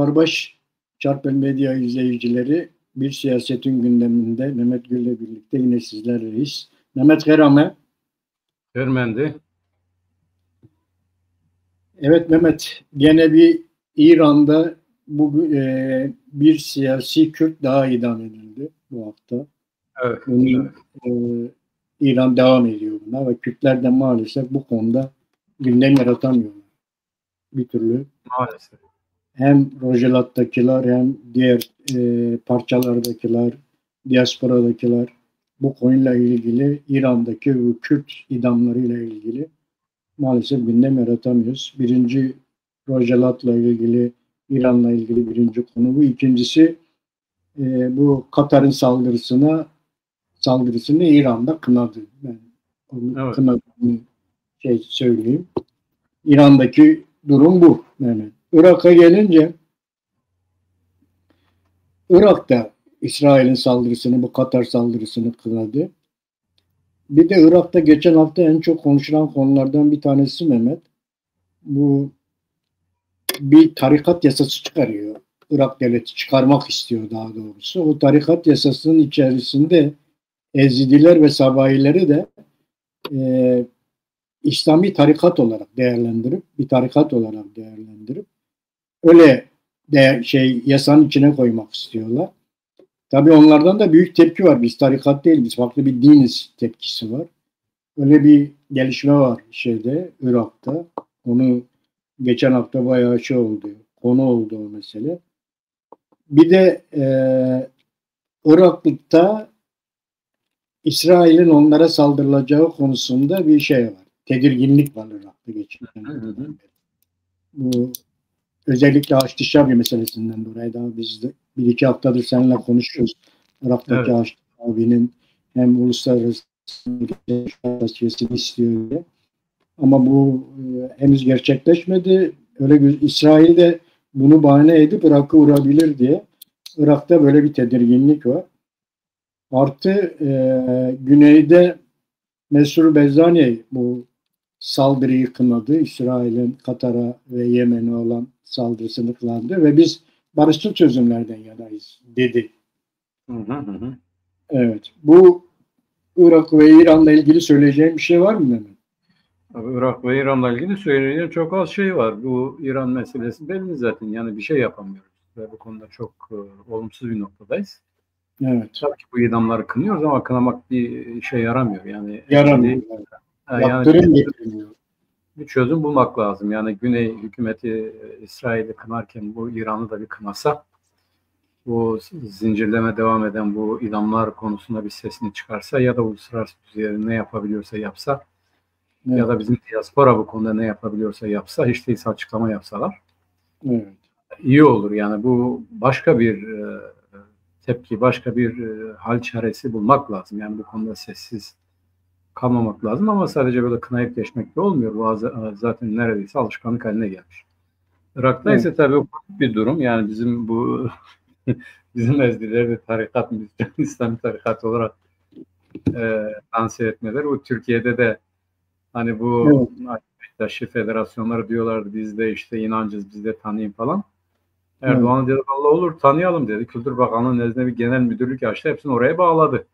Çağrıbaş Çarpel Medya izleyicileri, bir siyasetin gündeminde Mehmet Gül'le birlikte yine sizlerleyiz. Mehmet Kerame. Görmendi. Evet Mehmet, gene bir İran'da bir siyasi Kürt daha idam edildi bu hafta. Evet. İran devam ediyor buna ve Kürtler de maalesef bu konuda gündem yaratamıyorlar bir türlü. Maalesef. Hem Rojalat'takiler hem diğer parçalardakiler, diasporadakiler bu konuyla ilgili, İran'daki bu Kürt idamlarıyla ilgili maalesef gündem yaratamıyoruz. Birinci Rojalat'la ilgili, İran'la ilgili birinci konu bu. İkincisi bu Katar'ın saldırısını İran'da kınadı. Ben onu kınadığını söyleyeyim. İran'daki durum bu. Yani Irak'a gelince, Irak'ta İsrail'in saldırısını, bu Katar saldırısını kınadı. Bir de Irak'ta geçen hafta en çok konuşulan konulardan bir tanesi Mehmet. Bu bir tarikat yasası çıkarıyor. Irak devleti çıkarmak istiyor daha doğrusu. O tarikat yasasının içerisinde Ezidiler ve Sabahileri de İslami tarikat olarak değerlendirip, bir tarikat olarak değerlendirip öyle yasanın içine koymak istiyorlar. Tabii onlardan da büyük tepki var. Biz tarikat değil, biz farklı bir diniz tepkisi var. Öyle bir gelişme var Irak'ta. Onu geçen hafta bayağı konu oldu o mesele. Bir de Irak'ta İsrail'in onlara saldırılacağı konusunda bir var. Tedirginlik var Irak'ta geçen. Bu özellikle Haçlı Şabi meselesinden dolayı daha biz de bir iki haftadır seninle konuşuyoruz. Irak'taki evet. Haçlı Şabi'nin hem uluslararası geçmesini istiyor diye. Ama bu henüz gerçekleşmedi. Öyle İsrail de bunu bahane edip Irak'ı vurabilir diye. Irak'ta böyle bir tedirginlik var. Artı güneyde Mesrur Barzani bu saldırıyı kınadı. İsrail'in Katar'a ve Yemen'e olan saldırısını kınadı ve biz barışçıl çözümlerden yanayız dedi. Evet. Bu Irak ve İran'la ilgili söyleyeceğim bir şey var mı Mehmet? Abi, Irak ve İran'la ilgili söyleyeceğim çok az şey var. Bu İran meselesi belli zaten. Yani bir şey yapamıyoruz. Ve bu konuda çok olumsuz bir noktadayız. Evet. Tabii ki bu idamları kınıyoruz ama kınamak bir şey yaramıyor. Yani yaramıyor. Yaptırım getirmiyor. Bir çözüm bulmak lazım. Yani Güney hükümeti İsrail'i kınarken bu İran'ı da bir kınasa, bu zincirleme devam eden bu idamlar konusunda bir sesini çıkarsa ya da uluslararası düzeyde ne yapabiliyorsa yapsa, evet. Ya da bizim diaspora bu konuda ne yapabiliyorsa yapsa, hiç değilse açıklama yapsalar, evet. iyi olur. Yani bu başka bir tepki, başka bir hal çaresi bulmak lazım. Yani bu konuda sessiz kalmamak lazım ama sadece böyle kınayıp geçmek de olmuyor. Bu zaten neredeyse alışkanlık haline gelmiş. Irak'ta ise tabii o bir durum. Yani bizim bu bizim ezdileri de tarikat, İslam tarikat olarak lanse etmeler. O Türkiye'de de hani bu Beşiktaşlı federasyonları diyorlardı, biz de işte inancız, biz de tanıyın falan. Erdoğan dedi Allah olur tanıyalım dedi. Kültür Bakanlığı nezdinde bir genel müdürlük açtı. Hepsini oraya bağladı.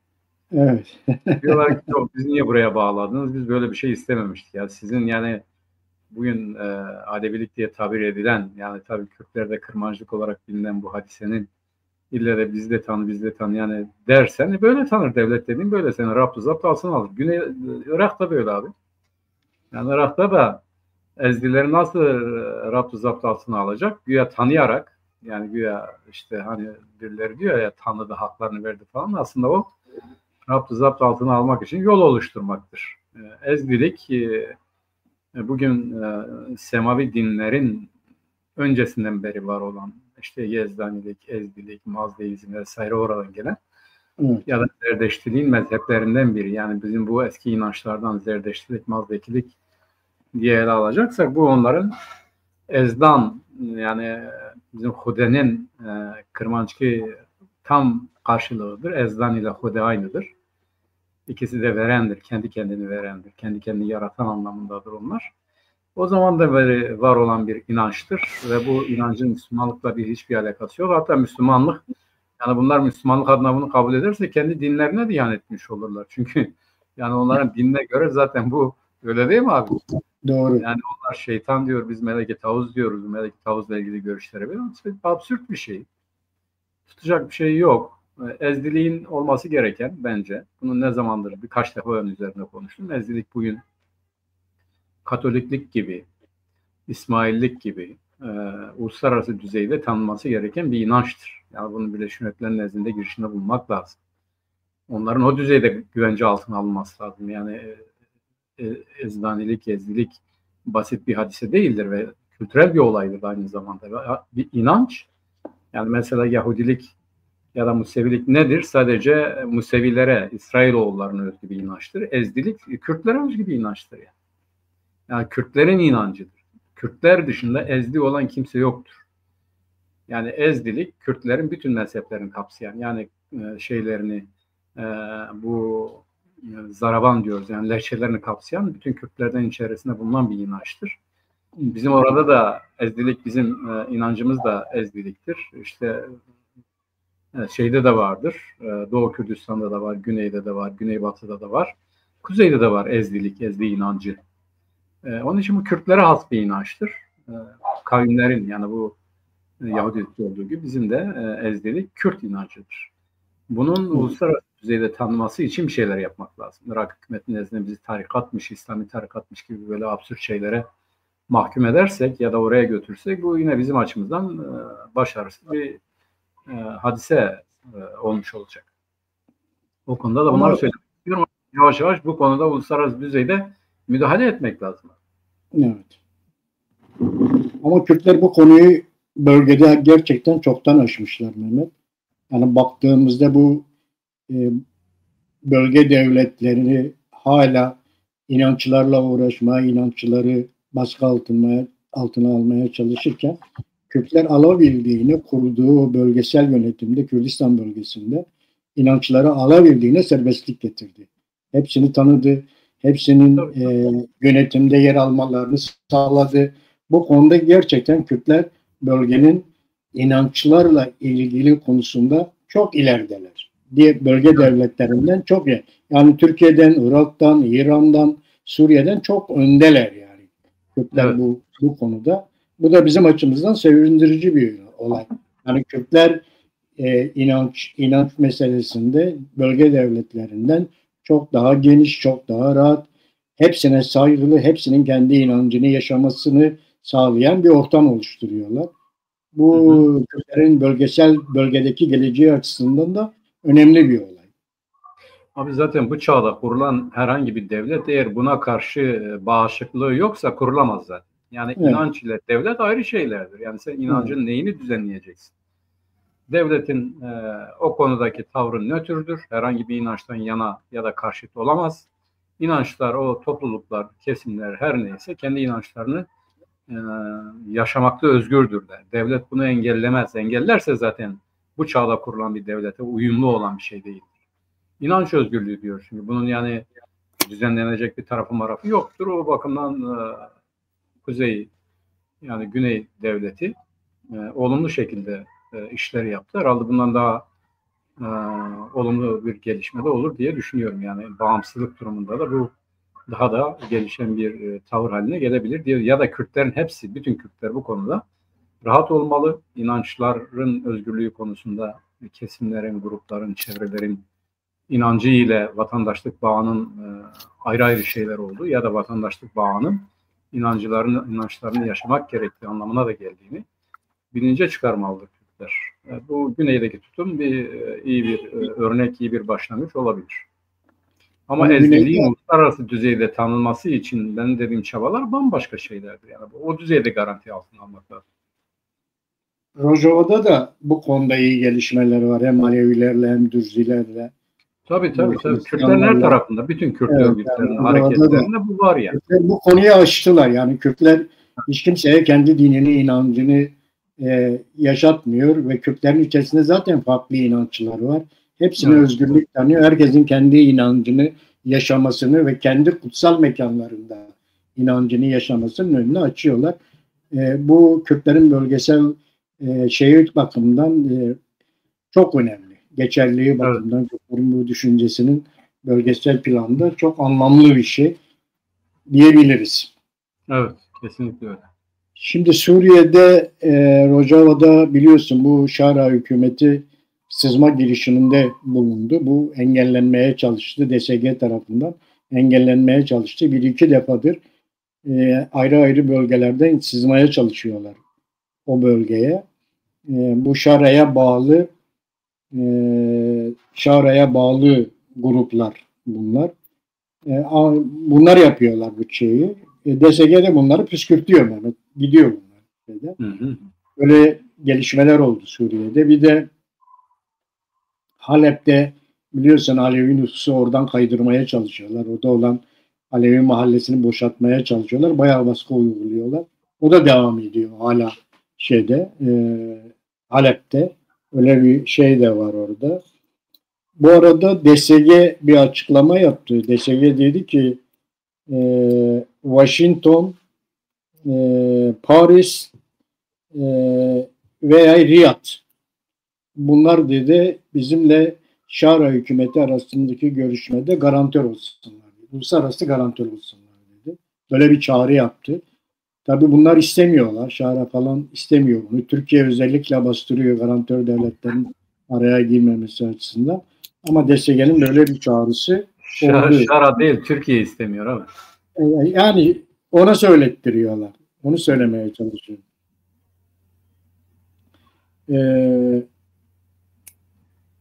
Evet. Diyorlar ki biz niye buraya bağladınız? Biz böyle bir şey istememiştik. Ya sizin yani bugün Alevilik diye tabir edilen, yani tabii Kürtlerde kırmancılık olarak bilinen bu hadisenin ille de biz de tanı yani dersen böyle tanır devlet dediğin, böyle seni raptı zapt alsın alır. Irak'ta böyle abi. Yani Irak'ta da ezdileri nasıl raptı zapt altına alacak? Güya tanıyarak, yani güya işte hani birileri diyor ya tanıdı, haklarını verdi falan, aslında o raptı zapt altına almak için yol oluşturmaktır. Ezdilik bugün semavi dinlerin öncesinden beri var olan işte Yezdanilik, Ezdilik, Mazdeizm vesaire oradan gelen ya da Zerdeştiliğin mezheplerinden biri. Yani bizim bu eski inançlardan Zerdeştilik, Mazdekilik diye ele alacaksak bu onların ezdan, yani bizim Hude'nin Kırmançki tam karşılığıdır. Ezdan ile Hude aynıdır. İkisi de verendir, kendi kendini verendir, kendi kendini yaratan anlamındadır onlar. O zaman da beri var olan bir inançtır ve bu inancın Müslümanlıkla hiçbir alakası yok. Hatta Müslümanlık, yani bunlar Müslümanlık adına bunu kabul ederse kendi dinlerine de ihanet etmiş olurlar. Çünkü yani onların dinine göre zaten bu öyle değil mi abi? Doğru. Yani onlar şeytan diyor, biz meleke tavuz diyoruz. Meleke tavuzla ilgili görüşleri böyle absürt bir şey. Tutacak bir şey yok. Ezdiliğin olması gereken bence. Bunu ne zamandır birkaç defa ön üzerine konuştum. Ezdilik bugün Katoliklik gibi, İsmaillik gibi uluslararası düzeyde tanınması gereken bir inançtır. Yani bunu Birleşmiş Milletler'in nezdinde girişinde bulunmak lazım. Onların o düzeyde güvence altına alınması lazım. Yani ezdanilik, ezdilik basit bir hadise değildir ve kültürel bir olaydır aynı zamanda. Bir inanç, yani mesela Yahudilik ya da Musevilik nedir? Sadece Musevilere, İsrailoğullarına özgü bir inançtır. Ezdilik, Kürtlere özgü bir inançtır yani. Yani Kürtlerin inancıdır. Kürtler dışında ezdi olan kimse yoktur. Yani ezdilik, Kürtlerin bütün mezheplerini kapsayan, yani şeylerini, bu zaraban diyoruz, yani lehçelerini kapsayan bütün Kürtlerden içerisinde bulunan bir inançtır. Bizim orada da ezdilik, bizim inancımız da ezdiliktir. İşte şeyde de vardır, Doğu Kürdistan'da da var, Güney'de de var, Güneybatı'da da var, Kuzey'de de var ezdilik, ezdi inancı. Onun için bu Kürtlere has bir inançtır. Kavimlerin, yani bu Yahudilikte olduğu gibi bizim de ezdilik Kürt inancıdır. Bunun uluslararası düzeyde tanınması için bir şeyler yapmak lazım. Irak hükümeti nezdinde bizi tarikatmış, İslami tarikatmış gibi böyle absürt şeylere mahkum edersek ya da oraya götürsek, bu yine bizim açımızdan başarısız bir hadise olmuş olacak. O konuda da bunları söylemek istiyorum. Yavaş yavaş bu konuda uluslararası düzeyde müdahale etmek lazım. Evet. Ama Kürtler bu konuyu bölgede gerçekten çoktan aşmışlar Mehmet. Yani baktığımızda bu bölge devletlerini hala inançlarla uğraşmaya, inançları baskı altına almaya çalışırken Kürtler alabildiğini kurduğu bölgesel yönetimde, Kürdistan bölgesinde inançları alabildiğine serbestlik getirdi. Hepsini tanıdı, hepsinin yönetimde yer almalarını sağladı. Bu konuda gerçekten Kürtler bölgenin inançlarla ilgili konusunda çok ilerideler. Diye bölge devletlerinden çok iyi. Yani Türkiye'den, Irak'tan, İran'dan, Suriye'den çok öndeler yani. Kürtler evet. bu konuda. Bu da bizim açımızdan sevindirici bir olay. Yani Kürtler inanç meselesinde bölge devletlerinden çok daha geniş, çok daha rahat, hepsine saygılı, hepsinin kendi inancını yaşamasını sağlayan bir ortam oluşturuyorlar. Bu Kürtlerin bölgedeki geleceği açısından da önemli bir olay. Abi zaten bu çağda kurulan herhangi bir devlet eğer buna karşı bağışıklığı yoksa kurulamaz zaten. Yani evet. İnanç ile devlet ayrı şeylerdir. Yani sen inancın neyini düzenleyeceksin? Devletin o konudaki tavrı nötrdür. Herhangi bir inançtan yana ya da karşıt olamaz. İnançlar, o topluluklar, kesimler her neyse kendi inançlarını yaşamakta özgürdürler. Devlet bunu engellemez. Engellerse zaten bu çağda kurulan bir devlete uyumlu olan bir şey değildir. İnanç özgürlüğü diyor şimdi. Bunun yani düzenlenecek bir tarafı yoktur. O bakımdan Kuzey, yani Güney devleti olumlu şekilde işleri yaptı. Herhalde bundan daha olumlu bir gelişme de olur diye düşünüyorum. Yani bağımsızlık durumunda da bu daha da gelişen bir tavır haline gelebilir diye. Ya da Kürtlerin hepsi, bütün Kürtler bu konuda rahat olmalı. İnançların özgürlüğü konusunda kesimlerin, grupların, çevrelerin inancı ile vatandaşlık bağının ayrı ayrı şeyler olduğu ya da vatandaşlık bağının inançlarını yaşamak gerektiği anlamına da geldiğini bilince çıkarmalıdır Kürtler. Bu güneydeki tutum iyi bir örnek, iyi bir başlangıç olabilir. Ama ezgiliğin uluslararası düzeyde tanınması için benim dediğim çabalar bambaşka şeylerdir. Yani o düzeyde garanti altına almak lazım. Rojava'da da bu konuda iyi gelişmeler var. Hem Alevilerle hem Dürzilerle. Tabii. Kürtlerin her tarafında, bütün Kürt örgütlerinin hareketlerinde bu var yani. Kürtler bu konuyu aştılar. Yani Kürtler hiç kimseye kendi dinini, inancını yaşatmıyor ve Kürtlerin içerisinde zaten farklı inançlar var. Hepsine özgürlük tanıyor. Herkesin kendi inancını yaşamasını ve kendi kutsal mekanlarında inancını yaşamasının önünü açıyorlar. Bu Kürtlerin bölgesel şehir bakımından çok önemli. Geçerliği bakımından Kürtlerin bu düşüncesinin bölgesel planda çok anlamlı bir şey diyebiliriz. Evet, kesinlikle öyle. Şimdi Suriye'de Rojava'da biliyorsun bu Şara hükümeti sızma girişiminde bulundu. Bu engellenmeye çalıştı. DSG tarafından engellenmeye çalıştı. Bir iki defadır ayrı ayrı bölgelerden sızmaya çalışıyorlar o bölgeye. Bu Şara'ya bağlı gruplar bunlar. Bunlar yapıyorlar bu şeyi. DSG de bunları püskürtüyor. Yani. Gidiyor bunlar. Böyle gelişmeler oldu Suriye'de. Bir de Halep'te biliyorsun Alevi nüfusu oradan kaydırmaya çalışıyorlar. Orada olan Alevi mahallesini boşaltmaya çalışıyorlar. Bayağı baskı uyguluyorlar. O da devam ediyor hala Halep'te. Öyle bir şey de var orada. Bu arada DSG bir açıklama yaptı. DSG dedi ki Washington, Paris veya Riyad bunlar dedi bizimle Şara hükümeti arasındaki görüşmede garantör olsunlar. Uluslararası garantör olsunlar dedi. Böyle bir çağrı yaptı. Tabii bunlar istemiyorlar. Şara falan istemiyor bunu. Türkiye özellikle bastırıyor garantör devletlerin araya girmemesi açısından. Ama DSG'nin böyle bir çağrısı oldu. Şara değil, Türkiye istemiyor abi. Yani ona söylettiriyorlar. Onu söylemeye çalışıyorum.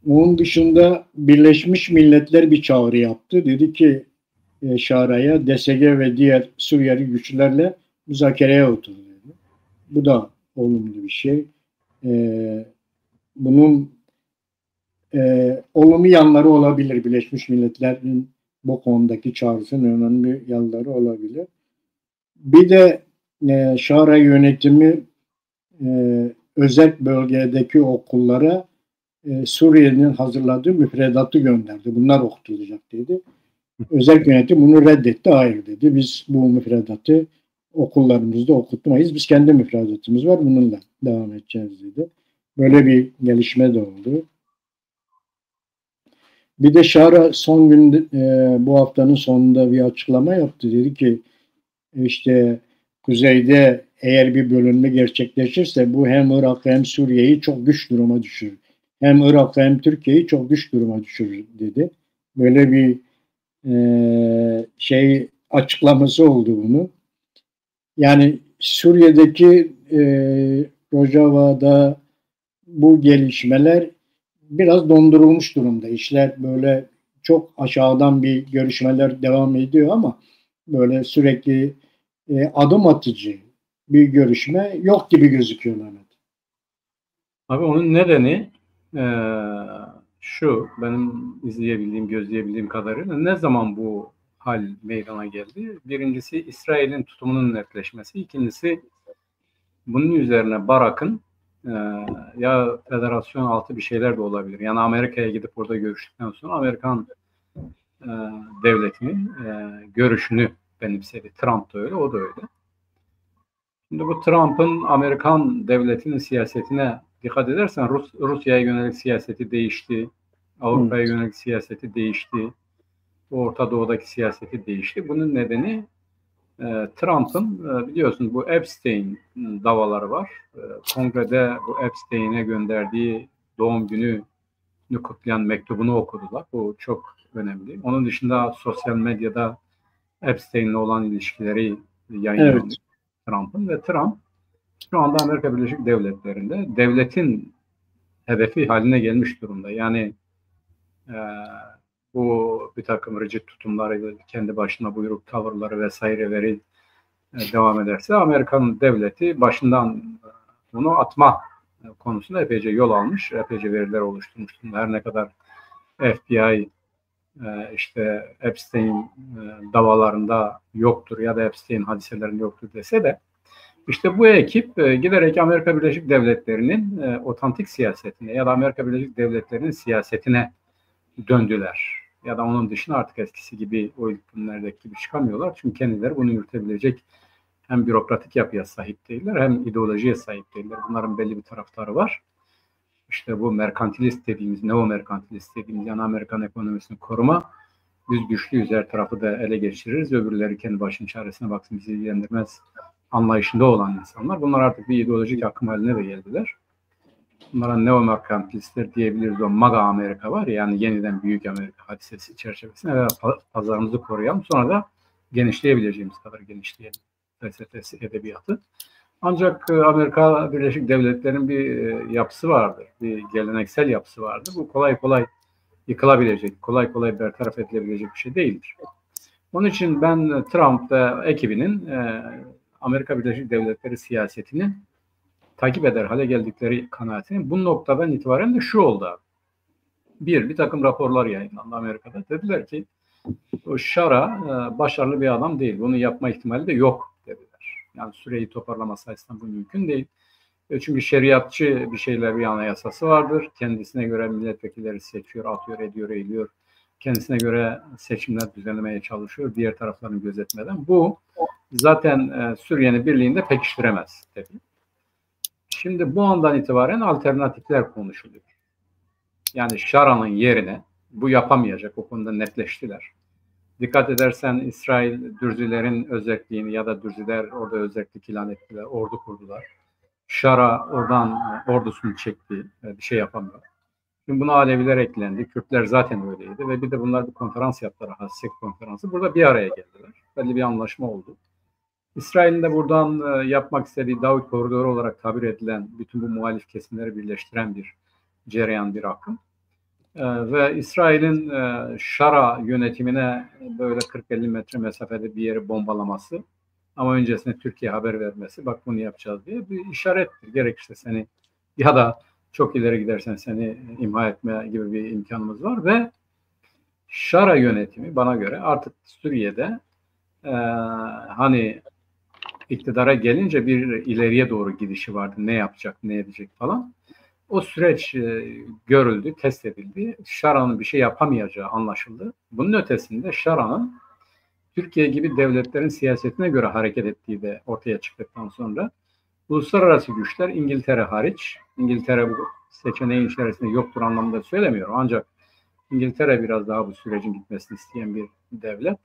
Onun dışında Birleşmiş Milletler bir çağrı yaptı. Dedi ki Şara'ya DSG ve diğer Suriyeli güçlerle müzakereye oturdu. Bu da olumlu bir şey. Bunun olumlu yanları olabilir. Birleşmiş Milletler'in bu konudaki çağrısının önemli yanları olabilir. Bir de Şara yönetimi özel bölgedeki okullara Suriye'nin hazırladığı müfredatı gönderdi. Bunlar okutulacak dedi. Özel yönetim bunu reddetti. Hayır dedi. Biz bu müfredatı okullarımızda okutmayız. Biz kendi müfredatımız var. Bununla devam edeceğiz dedi. Böyle bir gelişme de oldu. Bir de Şara son gün bu haftanın sonunda bir açıklama yaptı. Dedi ki işte kuzeyde eğer bir bölünme gerçekleşirse bu hem Irak'ı hem Suriye'yi çok güç duruma düşürür. Hem Irak'ı hem Türkiye'yi çok güç duruma düşürür dedi. Böyle bir açıklaması oldu bunun. Yani Suriye'deki Rojava'da bu gelişmeler biraz dondurulmuş durumda. İşler böyle çok aşağıdan bir görüşmeler devam ediyor ama böyle sürekli adım atıcı bir görüşme yok gibi gözüküyor Mehmet. Abi onun nedeni şu, benim izleyebildiğim, gözleyebildiğim kadarıyla ne zaman bu hal meydana geldi? Birincisi İsrail'in tutumunun netleşmesi. İkincisi bunun üzerine Barak'ın ya federasyon altı bir şeyler de olabilir. Yani Amerika'ya gidip orada görüştükten sonra Amerikan devletinin görüşünü benimsedi. Trump da öyle, o da öyle. Şimdi bu Trump'ın Amerikan devletinin siyasetine dikkat edersen Rusya'ya yönelik siyaseti değişti. Avrupa'ya yönelik siyaseti değişti. Orta Doğu'daki siyaseti değişti. Bunun nedeni Trump'ın biliyorsunuz bu Epstein davaları var. Kongrede bu Epstein'e gönderdiği doğum gününü kutlayan mektubunu okudular. Bu çok önemli. Onun dışında sosyal medyada Epstein'le olan ilişkileri yayınlandı. Evet. Trump'ın ve Trump şu anda Amerika Birleşik Devletleri'nde devletin hedefi haline gelmiş durumda. Yani bu bir takım rigid tutumları, kendi başına buyruk tavırları vesaireleri devam ederse Amerikan devleti başından bunu atma konusunda epeyce yol almış, epeyce veriler oluşturmuş. Her ne kadar FBI işte Epstein davalarında yoktur ya da Epstein hadiselerinde yoktur dese de işte bu ekip giderek Amerika Birleşik Devletleri'nin otantik siyasetine ya da Amerika Birleşik Devletleri'nin siyasetine döndüler. Ya da onun dışına artık eskisi gibi o ilk günlerdeki gibi çıkamıyorlar. Çünkü kendileri bunu yürütebilecek hem bürokratik yapıya sahip değiller hem ideolojiye sahip değiller. Bunların belli bir taraftarı var. İşte bu merkantilist dediğimiz, neo-merkantilist dediğimiz yani Amerikan ekonomisini koruma. Biz güçlüyüz, her tarafı da ele geçiririz. Öbürleri kendi başının çaresine baksın, bizi ilgilendirmez anlayışında olan insanlar. Bunlar artık bir ideolojik akım haline de geldiler. Bunlara neo-merkantilistler diyebiliriz. O MAGA Amerika var ya, yani yeniden büyük Amerika hadisesi çerçevesinde ve pazarımızı koruyalım. Sonra da genişleyebileceğimiz kadar genişleyelim. Felsefesi, edebiyatı. Ancak Amerika Birleşik Devletleri'nin bir yapısı vardır. Bir geleneksel yapısı vardır. Bu kolay kolay yıkılabilecek, kolay kolay bertaraf edilebilecek bir şey değildir. Onun için ben Trump ve ekibinin Amerika Birleşik Devletleri siyasetini takip eder hale geldikleri kanaatini. Bu noktadan itibaren de şu oldu. Bir takım raporlar yayınlandı Amerika'da. Dediler ki o Şara başarılı bir adam değil. Bunu yapma ihtimali de yok dediler. Yani süreyi toparlaması açısından bu mümkün değil. Çünkü şeriatçı bir şeyler, bir anayasası vardır. Kendisine göre milletvekilleri seçiyor, atıyor, ediyor, eğiliyor. Kendisine göre seçimler düzenlemeye çalışıyor. Diğer taraflarını gözetmeden. Bu zaten Suriye'nin birliğini de pekiştiremez dedi. Şimdi bu andan itibaren alternatifler konuşuluyor. Yani Şara'nın yerine bu yapamayacak, o konuda netleştiler. Dikkat edersen İsrail Dürzilerin özelliğini ya da Dürziler orada özellik ilan ettiler, ordu kurdular. Şara oradan ordusunu çekti, bir şey yapamıyor. Şimdi buna Aleviler eklendi, Kürtler zaten öyleydi ve bir de bunlar bir konferans yaptılar, Hassek konferansı. Burada bir araya geldiler, belli bir anlaşma oldu. İsrail'in de buradan yapmak istediği Davut Koridoru olarak tabir edilen bütün bu muhalif kesimleri birleştiren bir cereyan, bir akım. Ve İsrail'in Şara yönetimine böyle 40-50 metre mesafede bir yeri bombalaması ama öncesinde Türkiye haber vermesi, bak bunu yapacağız diye bir işarettir. Gerekirse seni ya da çok ileri gidersen seni imha etme gibi bir imkanımız var ve Şara yönetimi bana göre artık Suriye'de hani iktidara gelince bir ileriye doğru gidişi vardı. Ne yapacak, ne edecek falan. O süreç görüldü, test edildi. Şara'nın bir şey yapamayacağı anlaşıldı. Bunun ötesinde Şara'nın Türkiye gibi devletlerin siyasetine göre hareket ettiği de ortaya çıktıktan sonra uluslararası güçler, İngiltere hariç, İngiltere bu seçeneğin içerisinde yoktur anlamında söylemiyorum. Ancak İngiltere biraz daha bu sürecin gitmesini isteyen bir devlet.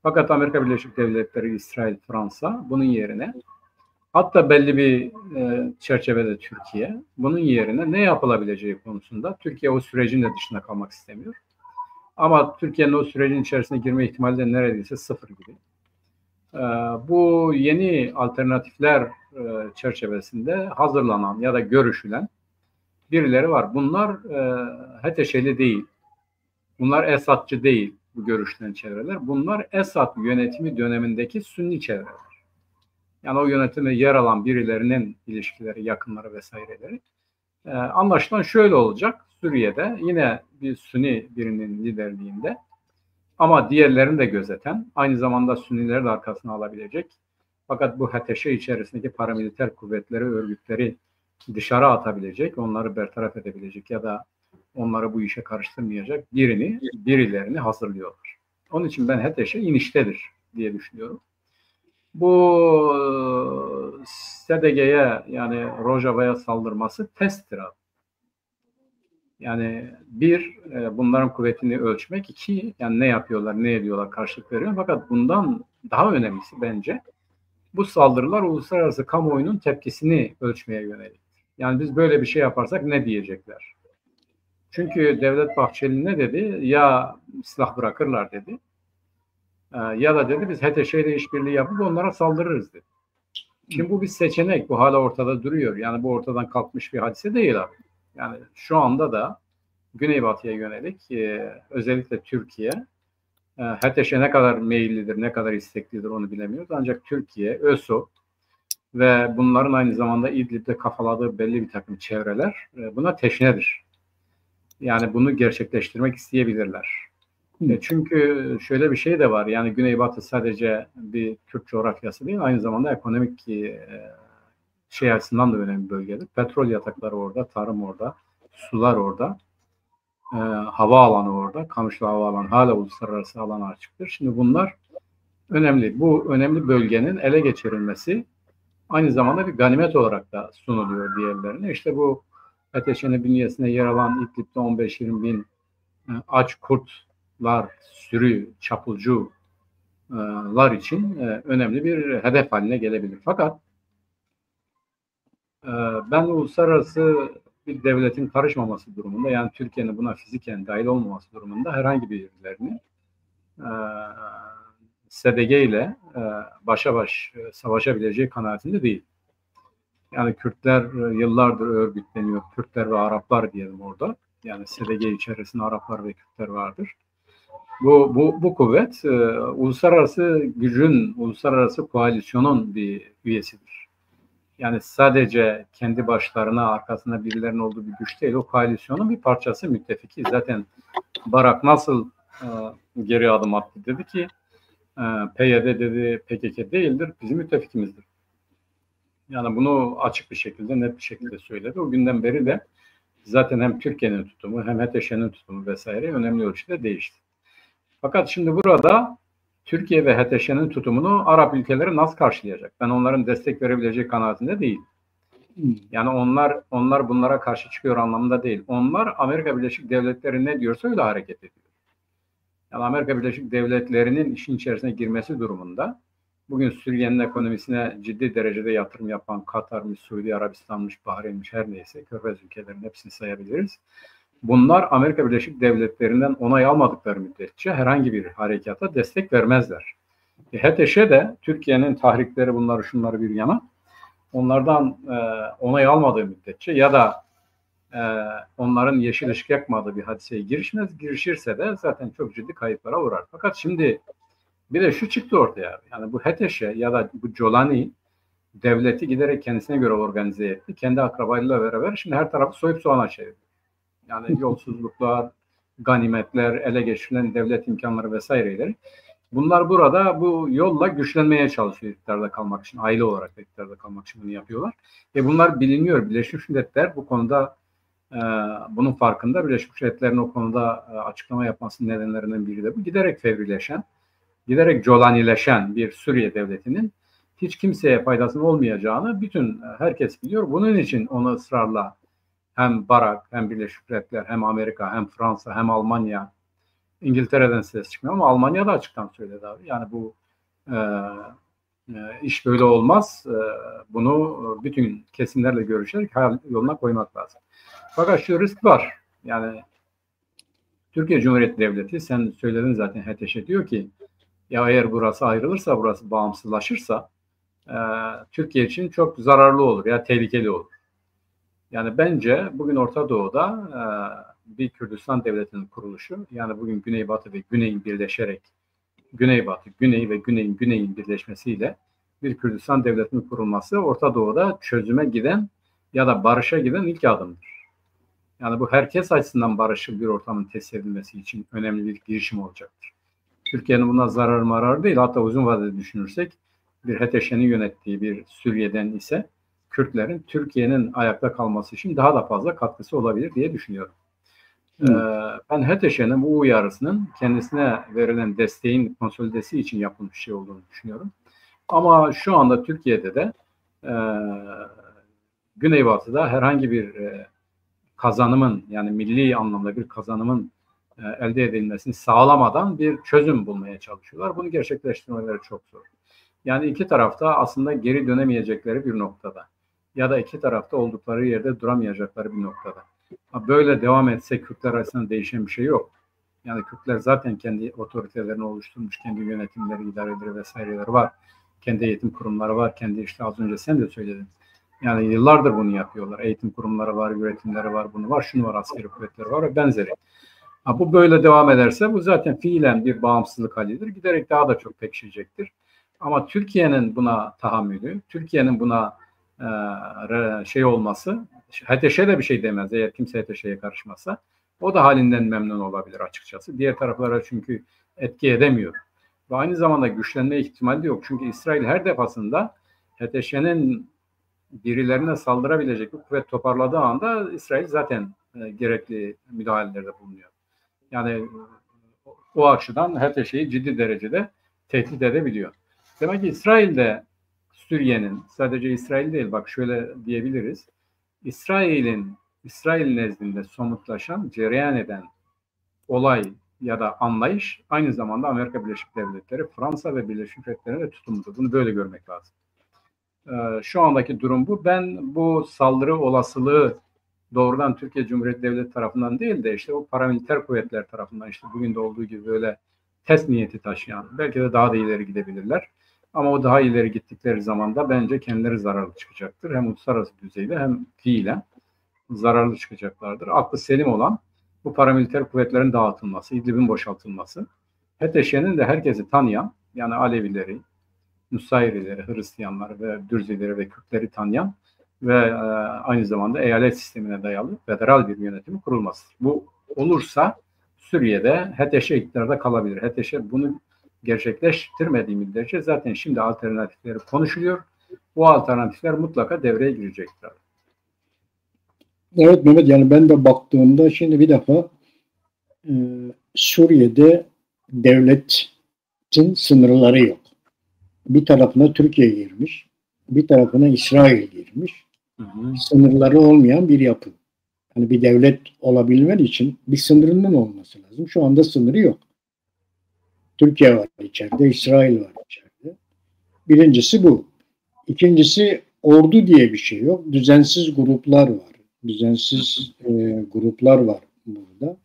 Fakat Amerika Birleşik Devletleri, İsrail, Fransa bunun yerine, hatta belli bir çerçevede Türkiye, bunun yerine ne yapılabileceği konusunda, Türkiye o sürecin de dışında kalmak istemiyor. Ama Türkiye'nin o sürecin içerisine girme ihtimali de neredeyse sıfır gibi. Bu yeni alternatifler çerçevesinde hazırlanan ya da görüşülen birileri var. Bunlar HTŞ'li değil. Bunlar Esad'cı değil bu görüşülen çevreler. Bunlar Esad yönetimi dönemindeki Sünni çevreler. Yani o yönetime yer alan birilerinin ilişkileri, yakınları vesaireleri. Anlaşılan şöyle olacak. Suriye'de yine bir Sünni birinin liderliğinde ama diğerlerini de gözeten, aynı zamanda Sünnileri de arkasına alabilecek. Fakat bu HTŞ içerisindeki paramiliter kuvvetleri, örgütleri dışarı atabilecek, onları bertaraf edebilecek ya da onları bu işe karıştırmayacak birilerini hazırlıyorlar. Onun için ben HTŞ iniştedir diye düşünüyorum. Bu SDG'ye yani Rojava'ya saldırması testtir abi. Yani bunların kuvvetini ölçmek, iki, yani ne yapıyorlar, ne ediyorlar, karşılık veriyor. Fakat bundan daha önemlisi bence bu saldırılar uluslararası kamuoyunun tepkisini ölçmeye yönelik. Yani biz böyle bir şey yaparsak ne diyecekler? Çünkü Devlet Bahçeli ne dedi? Ya silah bırakırlar dedi. Ya da dedi biz HTŞ ile işbirliği yapıp onlara saldırırız dedi. Şimdi bu bir seçenek. Bu hala ortada duruyor. Yani bu ortadan kalkmış bir hadise değil abi. Yani şu anda da Güneybatı'ya yönelik özellikle Türkiye HTŞ ne kadar meyillidir, ne kadar isteklidir onu bilemiyoruz. Ancak Türkiye, ÖSO ve bunların aynı zamanda İdlib'de kafaladığı belli bir takım çevreler buna teşnedir. Yani bunu gerçekleştirmek isteyebilirler. Çünkü şöyle bir şey de var. Yani Güneybatı sadece bir Türk coğrafyası değil, aynı zamanda ekonomik şey açısından da önemli bir bölgedir. Petrol yatakları orada, tarım orada, sular orada. havaalanı orada. Kamışlı Havaalanı hala uluslararası alana açıktır. Şimdi bunlar önemli. Bu önemli bölgenin ele geçirilmesi aynı zamanda bir ganimet olarak da sunuluyor diğerlerine. İşte bu ateşenin bünyesinde yer alan İdlib'de 15-20 bin aç kurtlar, sürü, çapulcular için önemli bir hedef haline gelebilir. Fakat ben uluslararası bir devletin karışmaması durumunda, yani Türkiye'nin buna fiziken dahil olmaması durumunda herhangi birilerini SDG ile başa baş savaşabileceği kanaatinde değil. Yani Kürtler yıllardır örgütleniyor. Kürtler ve Araplar diyelim orada. Yani SDG içerisinde Araplar ve Kürtler vardır. Bu kuvvet uluslararası gücün, uluslararası koalisyonun bir üyesidir. Yani sadece kendi başlarına, arkasında birilerinin olduğu bir güç değil. O koalisyonun bir parçası, müttefiki. Zaten Barak nasıl geri adım attı, dedi ki PYD dedi PKK değildir, bizim müttefikimizdir. Yani bunu açık bir şekilde, net bir şekilde söyledi. O günden beri de zaten hem Türkiye'nin tutumu hem HTŞ'nin tutumu vesaire önemli ölçüde değişti. Fakat şimdi burada Türkiye ve HTŞ'nin tutumunu Arap ülkeleri nasıl karşılayacak? Ben onların destek verebileceği kanaatinde değilim. Yani onlar bunlara karşı çıkıyor anlamında değil. Onlar Amerika Birleşik Devletleri ne diyorsa öyle hareket ediyor. Yani Amerika Birleşik Devletleri'nin işin içerisine girmesi durumunda bugün Suriye'nin ekonomisine ciddi derecede yatırım yapan Katar'mış, Suudi Arabistan'mış, Bahreyn'miş, her neyse Körfez ülkelerinin hepsini sayabiliriz. Bunlar Amerika Birleşik Devletleri'nden onay almadıkları müddetçe herhangi bir harekata destek vermezler. HTŞ de Türkiye'nin tahrikleri, bunları şunları bir yana, onlardan onay almadığı müddetçe ya da onların yeşil ışık yakmadığı bir hadiseye girişmez. Girişirse de zaten çok ciddi kayıplara uğrar. Fakat şimdi bir de şu çıktı ortaya. Yani bu HTŞ ya da bu Jolani devleti giderek kendisine göre organize etti. Kendi akrabayla beraber şimdi her tarafı soyup soğana çevirdi. Yani yolsuzluklar, ganimetler, ele geçirilen devlet imkanları vesaireleri. Bunlar burada bu yolla güçlenmeye çalışıyor iktidarda kalmak için. Aile olarak da iktidarda kalmak için bunu yapıyorlar. Bunlar biliniyor. Birleşmiş Milletler bu konuda bunun farkında. Birleşmiş Milletler'in o konuda açıklama yapmasının nedenlerinden biri de bu. Giderek fevrileşen, giderek colanileşen bir Suriye devletinin hiç kimseye faydasının olmayacağını bütün herkes biliyor. Bunun için onu ısrarla hem Barak, hem Birleşmiş Milletler, hem Amerika, hem Fransa, hem Almanya, İngiltere'den ses çıkmıyor ama Almanya da açıktan söyledi abi. Yani bu iş böyle olmaz. Bunu bütün kesimlerle görüşerek yoluna koymak lazım. Fakat şu risk var. Yani Türkiye Cumhuriyeti Devleti, sen söyledin zaten, HTŞ diyor ki ya eğer burası ayrılırsa, burası bağımsızlaşırsa Türkiye için çok zararlı olur ya tehlikeli olur. Yani bence bugün Orta Doğu'da bir Kürdistan devletinin kuruluşu, yani bugün Güneybatı ve Güney'in birleşerek Güneybatı, Güney ve Güney'in birleşmesiyle bir Kürdistan devletinin kurulması Orta Doğu'da çözüme giden ya da barışa giden ilk adımdır. Yani bu herkes açısından barışçıl bir ortamın tesis edilmesi için önemli bir girişim olacaktır. Türkiye'nin buna zarar değil, hatta uzun vadede düşünürsek bir HTŞ'nin yönettiği bir Suriye'den ise Kürtlerin Türkiye'nin ayakta kalması için daha da fazla katkısı olabilir diye düşünüyorum. Ben HTŞ'nin bu uyarısının kendisine verilen desteğin konsolidesi için yapılmış şey olduğunu düşünüyorum. Ama şu anda Türkiye'de de Güneybatı'da herhangi bir kazanımın, yani milli anlamda bir kazanımın elde edilmesini sağlamadan bir çözüm bulmaya çalışıyorlar. Bunu gerçekleştirmeleri çok zor. Yani iki tarafta aslında geri dönemeyecekleri bir noktada ya da iki tarafta oldukları yerde duramayacakları bir noktada. Böyle devam etse Kürtler arasında değişen bir şey yok. Yani Kürtler zaten kendi otoritelerini oluşturmuş, kendi yönetimleri, idareleri vesaireleri var. Kendi eğitim kurumları var, kendi işte az önce sen de söyledin. Yani yıllardır bunu yapıyorlar. Eğitim kurumları var, üretimleri var, bunu var, şunu var, askeri kuvvetleri var ve benzeri. Bu böyle devam ederse bu zaten fiilen bir bağımsızlık halidir. Giderek daha da çok pekişecektir. Ama Türkiye'nin buna tahammülü, Türkiye'nin buna şey olması, HTŞ de bir şey demez eğer kimse HTŞ'ye karışmazsa. O da halinden memnun olabilir açıkçası. Diğer taraflara çünkü etki edemiyor. Ve aynı zamanda güçlenme ihtimali de yok. Çünkü İsrail her defasında HTŞ'nin birilerine saldırabilecek bir kuvvet toparladığı anda İsrail zaten gerekli müdahalelerde bulunuyor. Yani o açıdan HTŞ'yi ciddi derecede tehdit edebiliyor. Demek ki İsrail'de Suriye'nin, sadece İsrail değil, bak şöyle diyebiliriz. İsrail nezdinde somutlaşan, cereyan eden olay ya da anlayış aynı zamanda Amerika Birleşik Devletleri, Fransa ve Birleşik Devletleri'ne de tutumludur. Bunu böyle görmek lazım. Şu andaki durum bu. Ben bu saldırı olasılığı doğrudan Türkiye Cumhuriyeti Devleti tarafından değil de işte o paramiliter kuvvetler tarafından, işte bugün de olduğu gibi böyle test niyeti taşıyan, belki de daha da ileri gidebilirler. Ama o daha ileri gittikleri zaman da bence kendileri zararlı çıkacaktır. Hem uluslararası düzeyde hem fiilen zararlı çıkacaklardır. Aklı selim olan bu paramiliter kuvvetlerin dağıtılması, İdlib'in boşaltılması, HTŞ'nin de herkesi tanıyan, yani Alevileri, Nusayrileri, Hristiyanları ve Dürzileri ve Kürtleri tanıyan ve aynı zamanda eyalet sistemine dayalı federal bir yönetimi kurulmasıdır. Bu olursa Suriye'de HTŞ iktidarda kalabilir. HTŞ bunu gerçekleştirmediği müddetçe zaten şimdi alternatifleri konuşuluyor. Bu alternatifler mutlaka devreye girecektir. Evet Mehmet, yani ben de baktığımda şimdi bir defa Suriye'de devletin sınırları yok. Bir tarafına Türkiye girmiş, bir tarafına İsrail girmiş. Sınırları olmayan bir yapı. Yani bir devlet olabilmen için bir sınırının olması lazım. Şu anda sınırı yok. Türkiye var içeride, İsrail var içeride. Birincisi bu. İkincisi, ordu diye bir şey yok. Düzensiz gruplar var. Düzensiz gruplar var burada.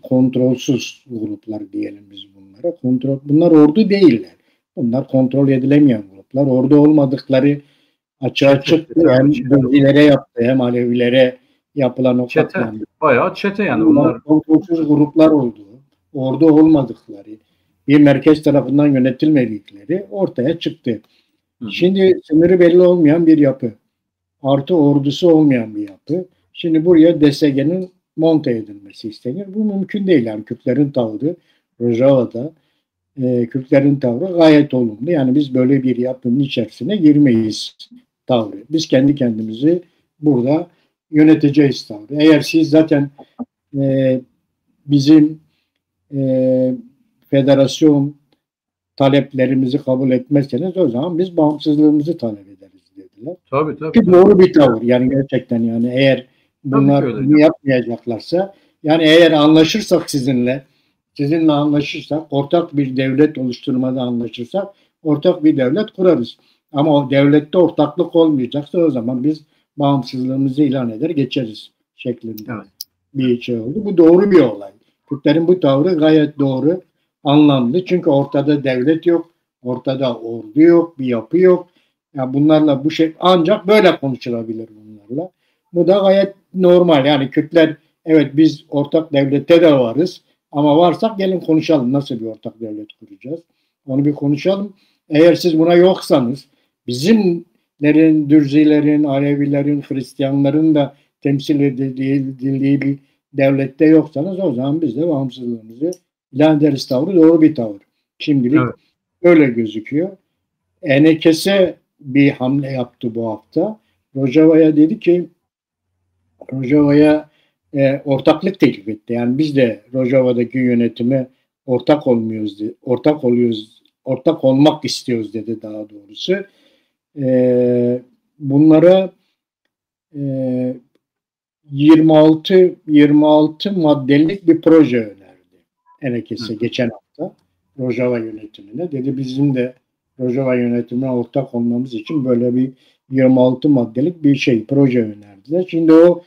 Kontrolsüz gruplar diyelim biz bunlara. Bunlar ordu değiller. Bunlar kontrol edilemeyen gruplar. Ordu olmadıkları açığa çıktı. Hem Dürzilere yaptı hem Alevilere yapılan o katliam. Bayağı çete yani. Bunlar kontrolsüz gruplar olduğu, ordu olmadıkları, bir merkez tarafından yönetilmedikleri ortaya çıktı. Şimdi sınırı belli olmayan bir yapı. Artı ordusu olmayan bir yapı. Şimdi buraya DSG'nin monte edilmesi istenir. Bu mümkün değil. Yani Kürtlerin tavrı, Rojava'da Kürtlerin tavrı gayet olumlu. Yani biz böyle bir yapının içerisine girmeyiz tavrı. Biz kendi kendimizi burada yöneteceğiz tavrı. Eğer siz zaten bizim federasyon taleplerimizi kabul etmezseniz o zaman biz bağımsızlığımızı talep ederiz dediler. Tabii. Doğru bir tavır. Yani gerçekten, yani eğer bunlar bunu yapmayacaklarsa, yani eğer anlaşırsak sizinle anlaşırsak, ortak bir devlet oluşturmada anlaşırsak ortak bir devlet kurarız. Ama o devlette ortaklık olmayacaksa o zaman biz bağımsızlığımızı ilan eder geçeriz şeklinde bir şey oldu. Bu doğru bir olay. Kürtlerin bu tavrı gayet doğru, anlamlı. Çünkü ortada devlet yok, ortada ordu yok, bir yapı yok. Yani bunlarla bu şey ancak böyle konuşulabilir bunlarla. Bu da gayet normal. Yani Kürtler, evet biz ortak devlette de varız ama varsak gelin konuşalım. Nasıl bir ortak devlet kuracağız? Onu bir konuşalım. Eğer siz buna yoksanız, bizimlerin, Dürzilerin, Alevilerin, Hristiyanların da temsil edildiği bir devlette yoksanız o zaman biz de bağımsızlığımızı ilan ederiz tavrı doğru bir tavır. Şimdilik öyle gözüküyor. Enekes'e bir hamle yaptı bu hafta. Rojava'ya dedi ki, Rojava'ya ortaklık teklif etti. Yani biz de Rojava'daki yönetime ortak olmak istiyoruz dedi daha doğrusu. Bunlara 26 maddelik bir proje önerdi Enekes'e geçen hafta Rojava yönetimine. Dedi bizim de Rojava yönetimine ortak olmamız için böyle bir 26 maddelik bir proje önerdiler. Şimdi o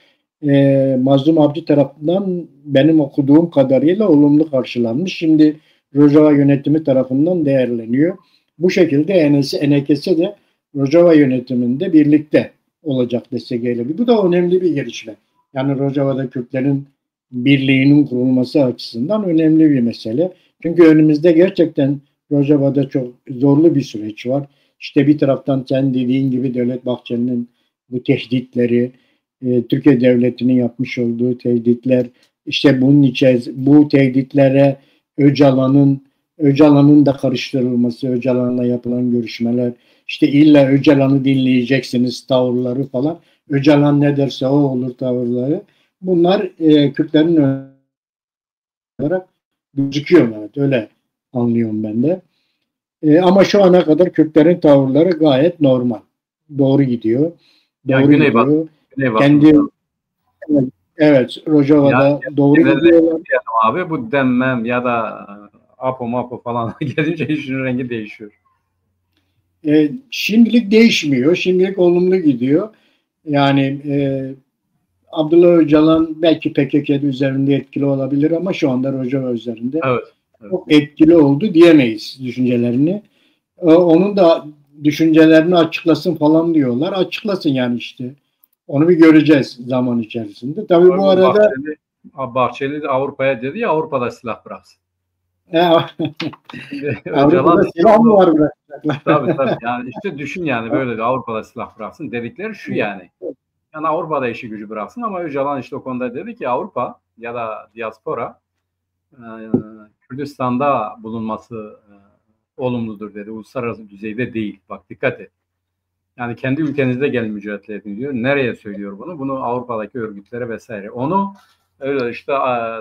Mazlum Abdi tarafından benim okuduğum kadarıyla olumlu karşılanmış. Şimdi Rojava yönetimi tarafından değerleniyor. Bu şekilde Enekes'e de Rojava yönetiminde birlikte olacak DSG'yle. Bu da önemli bir gelişme. Yani Rojava'da Kürtlerin birliğinin kurulması açısından önemli bir mesele. Çünkü önümüzde gerçekten Rojava'da çok zorlu bir süreç var. İşte bir taraftan sen dediğin gibi Devlet Bahçeli'nin bu tehditleri, Türkiye Devleti'nin yapmış olduğu tehditler, işte bunun içerisinde bu tehditlere Öcalan'ın da karıştırılması, Öcalan'la yapılan görüşmeler, işte illa Öcalan'ı dinleyeceksiniz tavırları falan. Öcalan ne derse o olur tavırları. Bunlar Kürtlerin olarak gözüküyor. Evet, öyle anlıyorum ben de. Ama şu ana kadar Kürtlerin tavırları gayet normal. Doğru gidiyor. Yani Doğru gidiyor. Güneybatı. Kendi evet Yani Rojava'da doğru gidiyorlar. abi bu demmem ya da Apo Mapo falan gelince işin rengi değişiyor. Şimdilik değişmiyor. Şimdilik olumlu gidiyor. Yani Abdullah Öcalan belki PKK'de üzerinde etkili olabilir ama şu anda Rojava üzerinde Evet. çok etkili oldu diyemeyiz düşüncelerini. Onun da düşüncelerini açıklasın falan diyorlar. Açıklasın yani işte. Onu bir göreceğiz zaman içerisinde. Tabii bu arada Bahçeli de Avrupa'ya dedi ya, Avrupa'da silah bıraksın. Avrupa'da silah mı var bırakacaklar? Tabii. Yani işte düşün yani, böyle de Avrupa'da silah bıraksın dedikleri şu yani. Yani Avrupa'da işi gücü bıraksın, ama Öcalan işte o konuda dedi ki Avrupa ya da diaspora Kürdistan'da bulunması olumludur dedi. Uluslararası düzeyde değil. Bak dikkat et. Yani kendi ülkenizde gelin mücadele edin diyor. Nereye söylüyor bunu? Bunu Avrupa'daki örgütlere vesaire. Onu öyle işte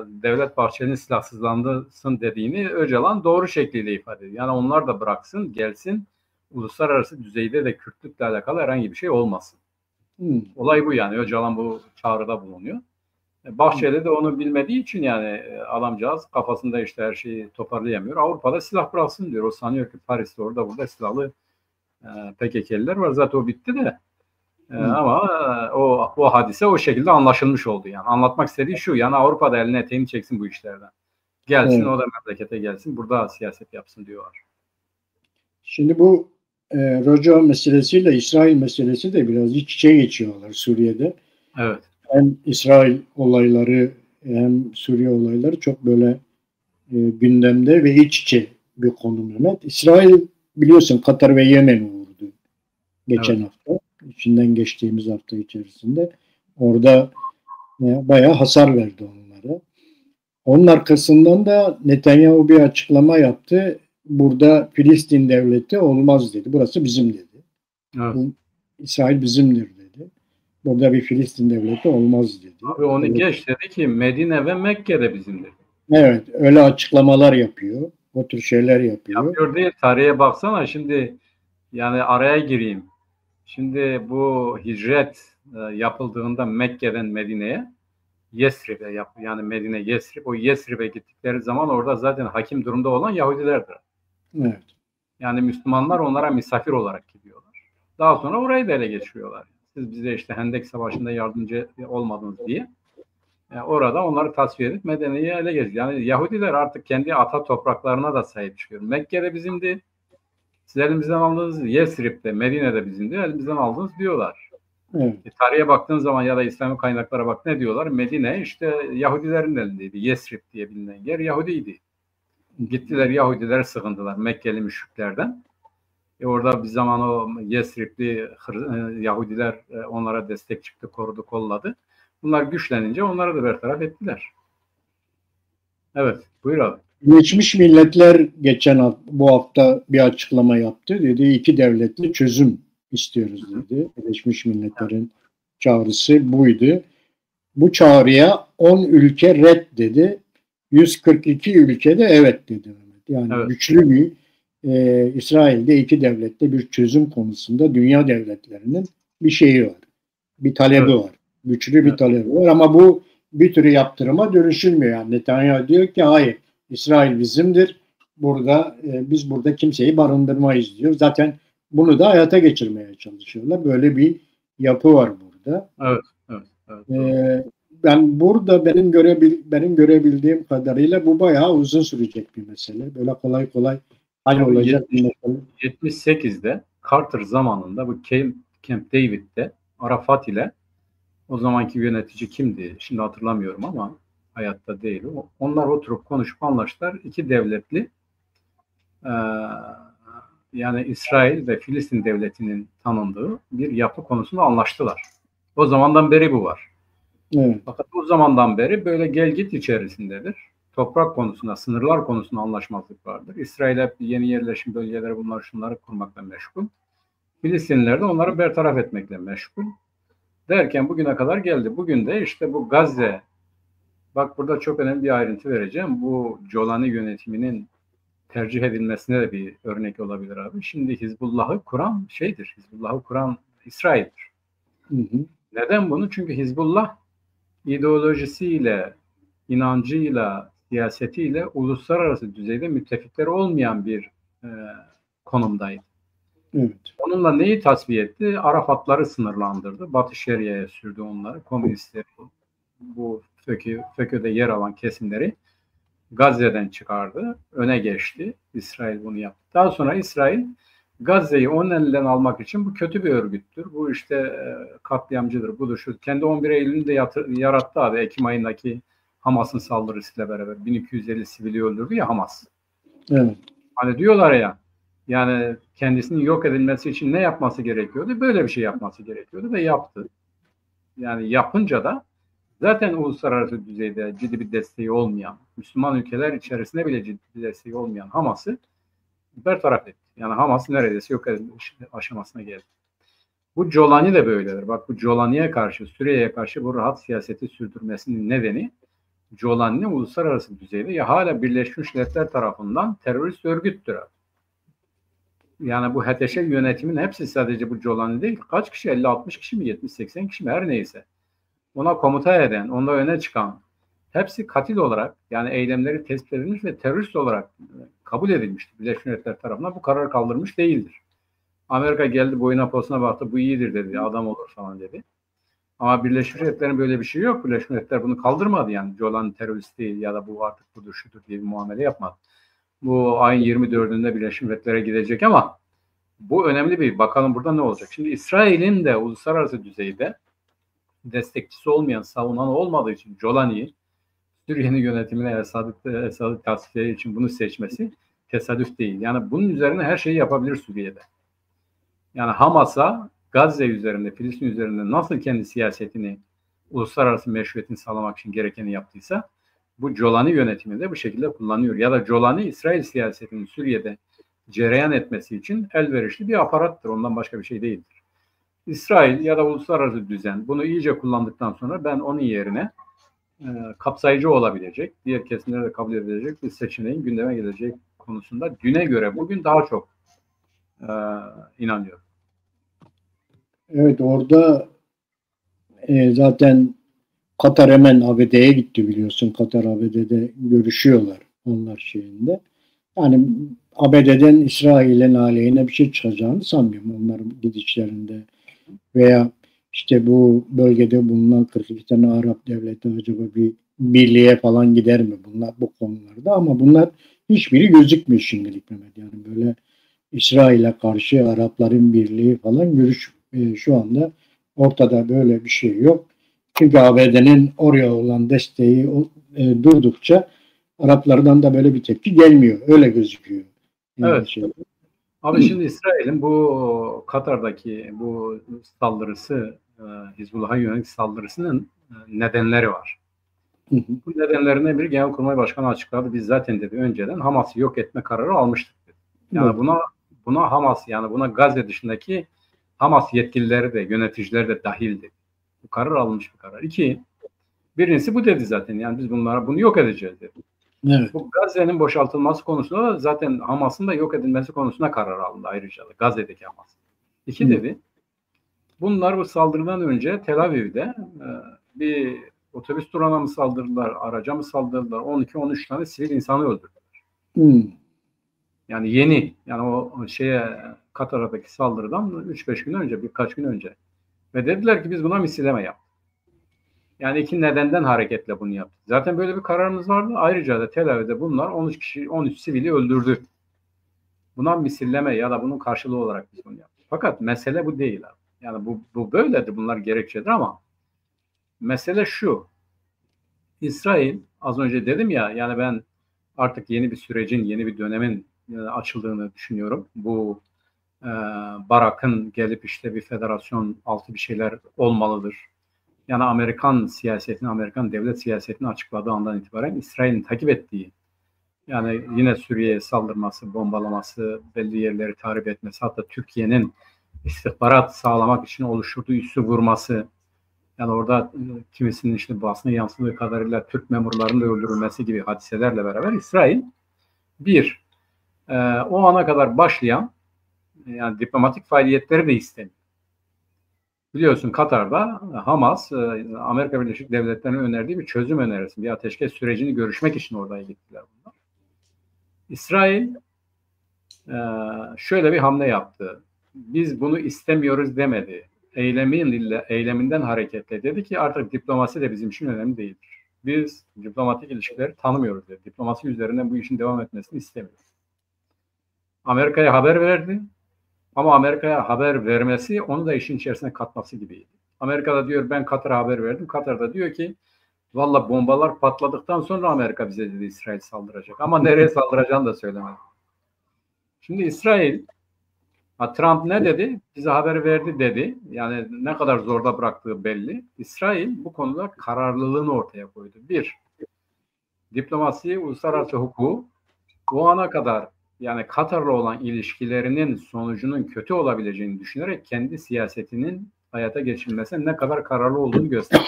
Devlet Bahçeli'nin silahsızlandırsın dediğini Öcalan doğru şekliyle ifade ediyor. Yani onlar da bıraksın, gelsin. Uluslararası düzeyde de Kürtlükle alakalı herhangi bir şey olmasın. Olay bu yani. Öcalan bu çağrıda bulunuyor. Bahçeli de onu bilmediği için yani adamcağız kafasında işte her şeyi toparlayamıyor. Avrupa'da silah bıraksın diyor. O sanıyor ki Paris'te orada burada silahlı PKK'liler var. Zaten o bitti de. Ama o hadise o şekilde anlaşılmış oldu yani. Anlatmak istediği şu, yani Avrupa'da eline eteğini çeksin bu işlerden. Gelsin, evet. O da memlekete gelsin. Burada siyaset yapsın diyorlar. Şimdi bu Rojava meselesiyle İsrail meselesi de biraz iç içe geçiyorlar Suriye'de. Evet. Hem İsrail olayları hem Suriye olayları çok böyle gündemde ve iç içe bir konu Mehmet. İsrail biliyorsun Katar ve Yemen'i vurdu geçen hafta. İçinden geçtiğimiz hafta içerisinde. Orada bayağı hasar verdi onlara. Onun arkasından da Netanyahu bir açıklama yaptı. Burada Filistin devleti olmaz dedi. Burası bizim dedi. Evet. İsrail bizimdir dedi. Burada bir Filistin devleti olmaz dedi. Abi onu geç, dedi ki Medine ve Mekke de bizimdir. Evet, öyle açıklamalar yapıyor. O tür şeyler yapıyor. Yapıyor değil, tarihe baksana şimdi, yani araya gireyim. Şimdi bu hicret yapıldığında Mekke'den Medine'ye, Yesrib'e yani Medine Yesrib, o Yesrib'e gittikleri zaman orada zaten hakim durumda olan Yahudilerdir. Evet. Yani Müslümanlar onlara misafir olarak gidiyorlar. Daha sonra orayı da ele geçiriyorlar. Siz bize işte Hendek Savaşı'nda yardımcı olmadınız diye. Orada onları tasfiye edip Medine'yi ele geçiriyor. Yani Yahudiler artık kendi ata topraklarına da sahip çıkıyor. Mekke'de bizimdi. Siz elimizden aldınız. Yesrib'de, Medine'de bizimdi. Elimizden aldınız diyorlar. Evet. Tarihe baktığın zaman ya da İslami kaynaklara bak, ne diyorlar? Medine işte Yahudilerin elindeydi. Yesrib diye bilinen yer Yahudiydi. Gittiler Yahudiler sığındılar Mekkeli müşriklerden. Orada bir zaman o Yesribli Yahudiler onlara destek çıktı, korudu, kolladı. Bunlar güçlenince onları da bertaraf ettiler. Evet, buyur abi. Birleşmiş Milletler bu hafta bir açıklama yaptı. Dedi 2 devletli çözüm istiyoruz dedi. Birleşmiş Milletler'in çağrısı buydu. Bu çağrıya 10 ülke red dedi. 142 ülke de evet dedi. Yani evet. Güçlü bir İsrail'de 2 devletli bir çözüm konusunda dünya devletlerinin bir şeyi var. Bir talebi var. Güçlü bir talebi var ama bu bir türlü yaptırıma dönüşülmüyor. Yani Netanyahu diyor ki hayır, İsrail bizimdir. Burada biz burada kimseyi barındırmayız diyor. Zaten bunu da hayata geçirmeye çalışıyorlar. Böyle bir yapı var burada. Evet. Ben burada benim görebildiğim kadarıyla bu bayağı uzun sürecek bir mesele. Böyle kolay kolay olacak bir mesele. 78'de Carter zamanında bu Camp David'de Arafat ile, o zamanki yönetici kimdi? Şimdi hatırlamıyorum ama hayatta değil o. Onlar oturup konuşup anlaştılar. 2 devletli yani İsrail ve Filistin devletinin tanındığı bir yapı konusunda anlaştılar. O zamandan beri bu var. Evet. Fakat o zamandan beri böyle gel git içerisindedir. Toprak konusunda, sınırlar konusunda anlaşmazlık vardır. İsrail hep yeni yerleşim bölgeleri, bunlar şunları kurmakla meşgul. Filistinliler de onları bertaraf etmekle meşgul. Derken bugüne kadar geldi. Bugün de işte bu Gazze, bak burada çok önemli bir ayrıntı vereceğim. Bu Colani yönetiminin tercih edilmesine de bir örnek olabilir abi. Şimdi Hizbullah'ı kuran Hizbullah'ı kuran İsrail'dir. Hı hı. Neden bunu? Çünkü Hizbullah ideolojisiyle, inancıyla, siyasetiyle uluslararası düzeyde müttefikleri olmayan bir konumdaydı. Evet. Onunla neyi tasfiye etti? Arafatları sınırlandırdı. Batı Şeria'ya sürdü onları. Komünistleri, bu FETÖ'de yer alan kesimleri Gazze'den çıkardı. Öne geçti. İsrail bunu yaptı. Daha sonra İsrail Gazze'yi onun elinden almak için bu kötü bir örgüttür. Bu işte katliamcıdır. Budur şu. Kendi 11 Eylül'ünü de yarattı abi. Ekim ayındaki Hamas'ın saldırısıyla beraber 1250 sivili öldürdü ya Hamas. Evet. Hani diyorlar ya, yani kendisinin yok edilmesi için ne yapması gerekiyordu? Böyle bir şey yapması gerekiyordu ve yaptı. Yani yapınca da zaten uluslararası düzeyde ciddi bir desteği olmayan, Müslüman ülkeler içerisinde bile ciddi bir desteği olmayan Hamas'ı bertaraf etti. Yani Hamas neredeyse yok edilmiş aşamasına geldi. Bu Colani de böyledir. Bak bu Colani'ye karşı, Suriye'ye karşı bu rahat siyaseti sürdürmesinin nedeni Colani uluslararası düzeyde ya hala Birleşmiş Milletler tarafından terörist örgüttür. Yani bu HTŞ yönetimin hepsi sadece bu Colani değil. Kaç kişi? 50-60 kişi mi? 70-80 kişi mi? Her neyse. Ona komuta eden, onda öne çıkan hepsi katil olarak, yani eylemleri tespit edilmiş ve terörist olarak kabul edilmiştir Birleşmiş Milletler tarafından. Bu karar kaldırmış değildir. Amerika geldi, boyuna posuna baktı, bu iyidir dedi, adam olur falan dedi. Ama Birleşmiş Milletler'in böyle bir şey yok. Birleşmiş Milletler bunu kaldırmadı yani. Colani terörist değil ya da bu artık budur şudur diye bir muamele yapmadı. Bu ayın 24'ünde Birleşmiş Milletler'e gidecek ama bu önemli bir, bakalım burada ne olacak. Şimdi İsrail'in de uluslararası düzeyde destekçisi olmayan, savunan olmadığı için Colani'yi Suriye'nin yönetimine Esad'ı tasfiye için bunu seçmesi tesadüf değil. Yani bunun üzerine her şeyi yapabilir Suriye'de. Yani Hamas'a Gazze üzerinde, Filistin üzerinde nasıl kendi siyasetini, uluslararası meşruiyetini sağlamak için gerekeni yaptıysa bu Colani yönetimi de bu şekilde kullanıyor. Ya da Colani İsrail siyasetinin Suriye'de cereyan etmesi için elverişli bir aparattır. Ondan başka bir şey değildir. İsrail ya da uluslararası düzen bunu iyice kullandıktan sonra ben onun yerine kapsayıcı olabilecek, diğer kesimleri de kabul edilecek bir seçeneğin gündeme gelecek konusunda düne göre bugün daha çok inanıyorum. Evet, orada zaten Katar hemen ABD'ye gitti biliyorsun. Katar ABD'de görüşüyorlar onlar şeyinde. Yani ABD'den İsrail'in aleyhine bir şey çıkacağını sanmıyorum onların gidişlerinde. Veya işte bu bölgede bulunan 42 tane Arap devleti acaba bir birliğe falan gider mi bunlar bu konularda, ama bunlar hiçbiri gözükmüyor şimdilik Mehmet. Yani böyle İsrail'e karşı Arapların birliği falan şu anda ortada böyle bir şey yok. Çünkü ABD'nin oraya olan desteği durdukça Araplardan da böyle bir tepki gelmiyor. Öyle gözüküyor. Yani evet. Abi şimdi İsrail'in bu Katar'daki bu saldırısı, Hizbullah'a yönelik saldırısının nedenleri var. Bu nedenlerine bir Genelkurmay Başkanı açıkladı. Biz zaten dedi önceden Hamas'ı yok etme kararı almıştık dedi. Yani buna Hamas, yani buna Gazze dışındaki Hamas yetkilileri de yöneticileri de dahil dedi. Bu karar alınmış bir karar. Birincisi bu dedi zaten. Yani biz bunu yok edeceğiz dedi. Evet. Bu Gazze'nin boşaltılması konusunda da zaten Hamas'ın da yok edilmesi konusunda karar alındı ayrıca da. Gazze'deki Hamas. Dedi. Bunlar bu saldırıdan önce Tel Aviv'de bir otobüs durağına mı saldırdılar, araca mı saldırdılar? 12-13 tane sivil insanı öldürdüler. Yani yeni, yani o Katar'daki saldırıdan 3-5 gün önce, birkaç gün önce. Ve dediler ki biz buna misilleme yaptık. Yani iki nedenden hareketle bunu yaptık. Zaten böyle bir kararımız vardı. Ayrıca da Tel Aviv'de bunlar 13 sivili öldürdü. Buna misilleme ya da bunun karşılığı olarak biz bunu yaptık. Fakat mesele bu değil abi. Yani bu böyledir, bunlar gerekçedir ama mesele şu. İsrail, az önce dedim ya, yani ben artık yeni bir sürecin, yeni bir dönemin açıldığını düşünüyorum. Bu Barak'ın gelip işte bir federasyon altı bir şeyler olmalıdır. Yani Amerikan siyasetini, Amerikan devlet siyasetini açıkladığı andan itibaren İsrail'in takip ettiği, yani yine Suriye'ye saldırması, bombalaması, belli yerleri tahrip etmesi, hatta Türkiye'nin istihbarat sağlamak için oluşturduğu üssü vurması, Yani orada kimisinin işte basına yansıdığı kadarıyla Türk memurlarının da öldürülmesi gibi hadiselerle beraber İsrail o ana kadar başlayan yani diplomatik faaliyetleri de istemiyor. Biliyorsun Katar'da Hamas, Amerika Birleşik Devletleri'nin önerdiği bir çözüm önerisi, bir ateşkes sürecini görüşmek için oraya gittiler bunlar. İsrail şöyle bir hamle yaptı. Biz bunu istemiyoruz demedi. Eyleminden hareketle dedi ki artık diplomasi de bizim için önemli değildir. Biz diplomatik ilişkileri tanımıyoruz dedi. Diplomasi üzerinden bu işin devam etmesini istemiyoruz. Amerika'ya haber verdi. Ama Amerika'ya haber vermesi onu da işin içerisine katması gibiydi. Amerika'da diyor ben Katar'a haber verdim. Katar'da diyor ki valla bombalar patladıktan sonra Amerika bize dedi İsrail saldıracak. Ama nereye saldıracağını da söylemedi. Şimdi İsrail, Trump ne dedi? Bize haber verdi dedi. Yani ne kadar zorda bıraktığı belli. İsrail bu konuda kararlılığını ortaya koydu. Bir, diplomasi, uluslararası hukuku bu ana kadar yani Katar'la olan ilişkilerinin sonucunun kötü olabileceğini düşünerek kendi siyasetinin hayata geçirilmesine ne kadar kararlı olduğunu gösterdi.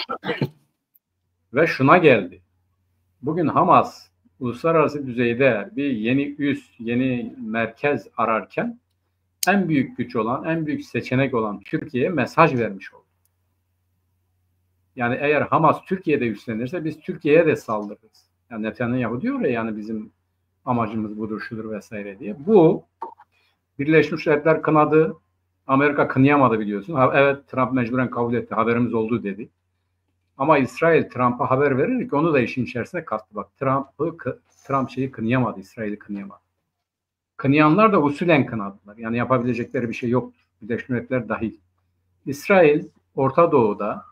Ve şuna geldi. Bugün Hamas uluslararası düzeyde bir yeni üs, yeni merkez ararken en büyük güç olan, en büyük seçenek olan Türkiye'ye mesaj vermiş oldu. Yani eğer Hamas Türkiye'de üstlenirse biz Türkiye'ye de saldırırız. Yani Netanyahu diyor ya yani bizim amacımız budur, şudur vesaire diye. Bu Birleşmiş Milletler kınadı. Amerika kınayamadı biliyorsun. Evet Trump mecburen kabul etti. Haberimiz oldu dedi. Ama İsrail Trump'a haber verir ki onu da işin içerisine kattı. Bak Trump şeyi kınayamadı. İsrail'i kınayamadı. Kınayanlar da usulen kınadılar. Yani yapabilecekleri bir şey yoktur. Birleşmiş Milletler dahil. İsrail Orta Doğu'da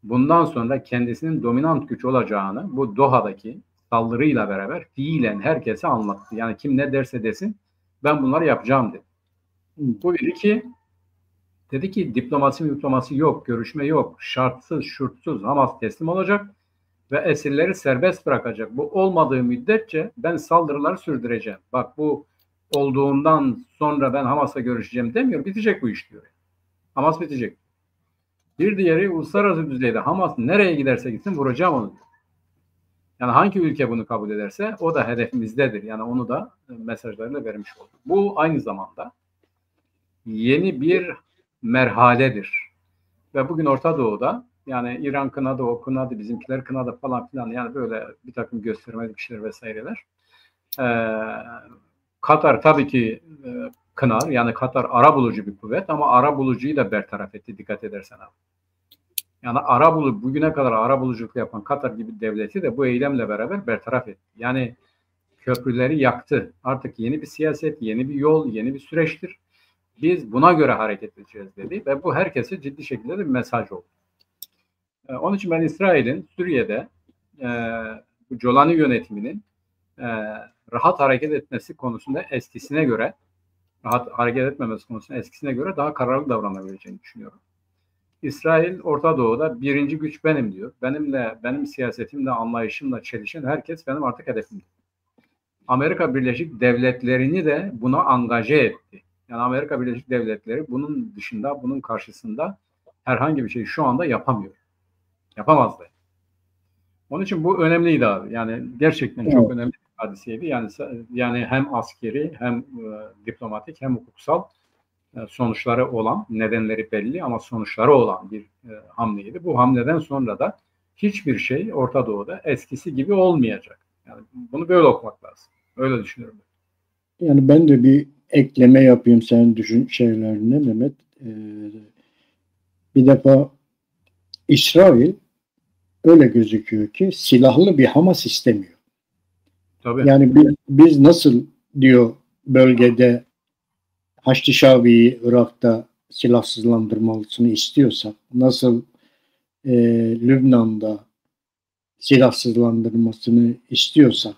bundan sonra kendisinin dominant güç olacağını bu Doha'daki saldırıyla beraber fiilen herkese anlattı. Yani kim ne derse desin ben bunları yapacağım dedi. Bu bir. İki, dedi ki diplomasi yok, görüşme yok, şartsız, şurtsuz Hamas teslim olacak ve esirleri serbest bırakacak. Bu olmadığı müddetçe ben saldırıları sürdüreceğim. Bak bu olduğundan sonra ben Hamas'la görüşeceğim demiyor. Bitecek bu iş diyor. Hamas bitecek. Bir diğeri uluslararası düzeyde Hamas nereye giderse gitsin vuracağım onu diyor. Yani hangi ülke bunu kabul ederse o da hedefimizdedir. Yani onu da mesajlarıyla vermiş oldu. Bu aynı zamanda yeni bir merhaledir. Ve bugün Orta Doğu'da yani İran kınadı, o kınadı, bizimkiler kınadı falan filan yani böyle bir takım göstermelik işler vesaireler. Katar tabii ki kınar. Yani Katar arabulucu bir kuvvet ama arabulucuyu da bertaraf etti dikkat edersen abi. Yani bugüne kadar arabuluculuk yapan Katar gibi devleti de bu eylemle beraber bertaraf etti. Yani köprüleri yaktı. Artık yeni bir siyaset, yeni bir yol, yeni bir süreçtir. Biz buna göre hareket edeceğiz dedi ve bu herkese ciddi şekilde de bir mesaj oldu. Onun için ben İsrail'in Suriye'de bu Jolani yönetiminin rahat hareket etmesi konusunda eskisine göre daha kararlı davranabileceğini düşünüyorum. İsrail Orta Doğu'da birinci güç benim diyor. Benim siyasetimle, anlayışımla çelişen herkes benim artık hedefimdir. Amerika Birleşik Devletleri'ni de buna angaje etti. Yani Amerika Birleşik Devletleri bunun dışında, bunun karşısında herhangi bir şey şu anda yapamıyor. Yapamazdı. Onun için bu önemliydi abi. Yani gerçekten çok önemli bir hadiseydi. Yani hem askeri hem diplomatik hem hukuksal sonuçları olan, nedenleri belli ama sonuçları olan bir hamleydi. Bu hamleden sonra da hiçbir şey Orta Doğu'da eskisi gibi olmayacak. Yani bunu böyle okumak lazım. Öyle düşünüyorum. Yani ben de bir ekleme yapayım senin şeylerine Mehmet. Bir defa İsrail öyle gözüküyor ki silahlı bir Hamas istemiyor. Tabii. Yani biz nasıl diyor bölgede Haçlı Şabi'yi Irak'ta silahsızlandırmalısını istiyorsak, nasıl Lübnan'da silahsızlandırmasını istiyorsak,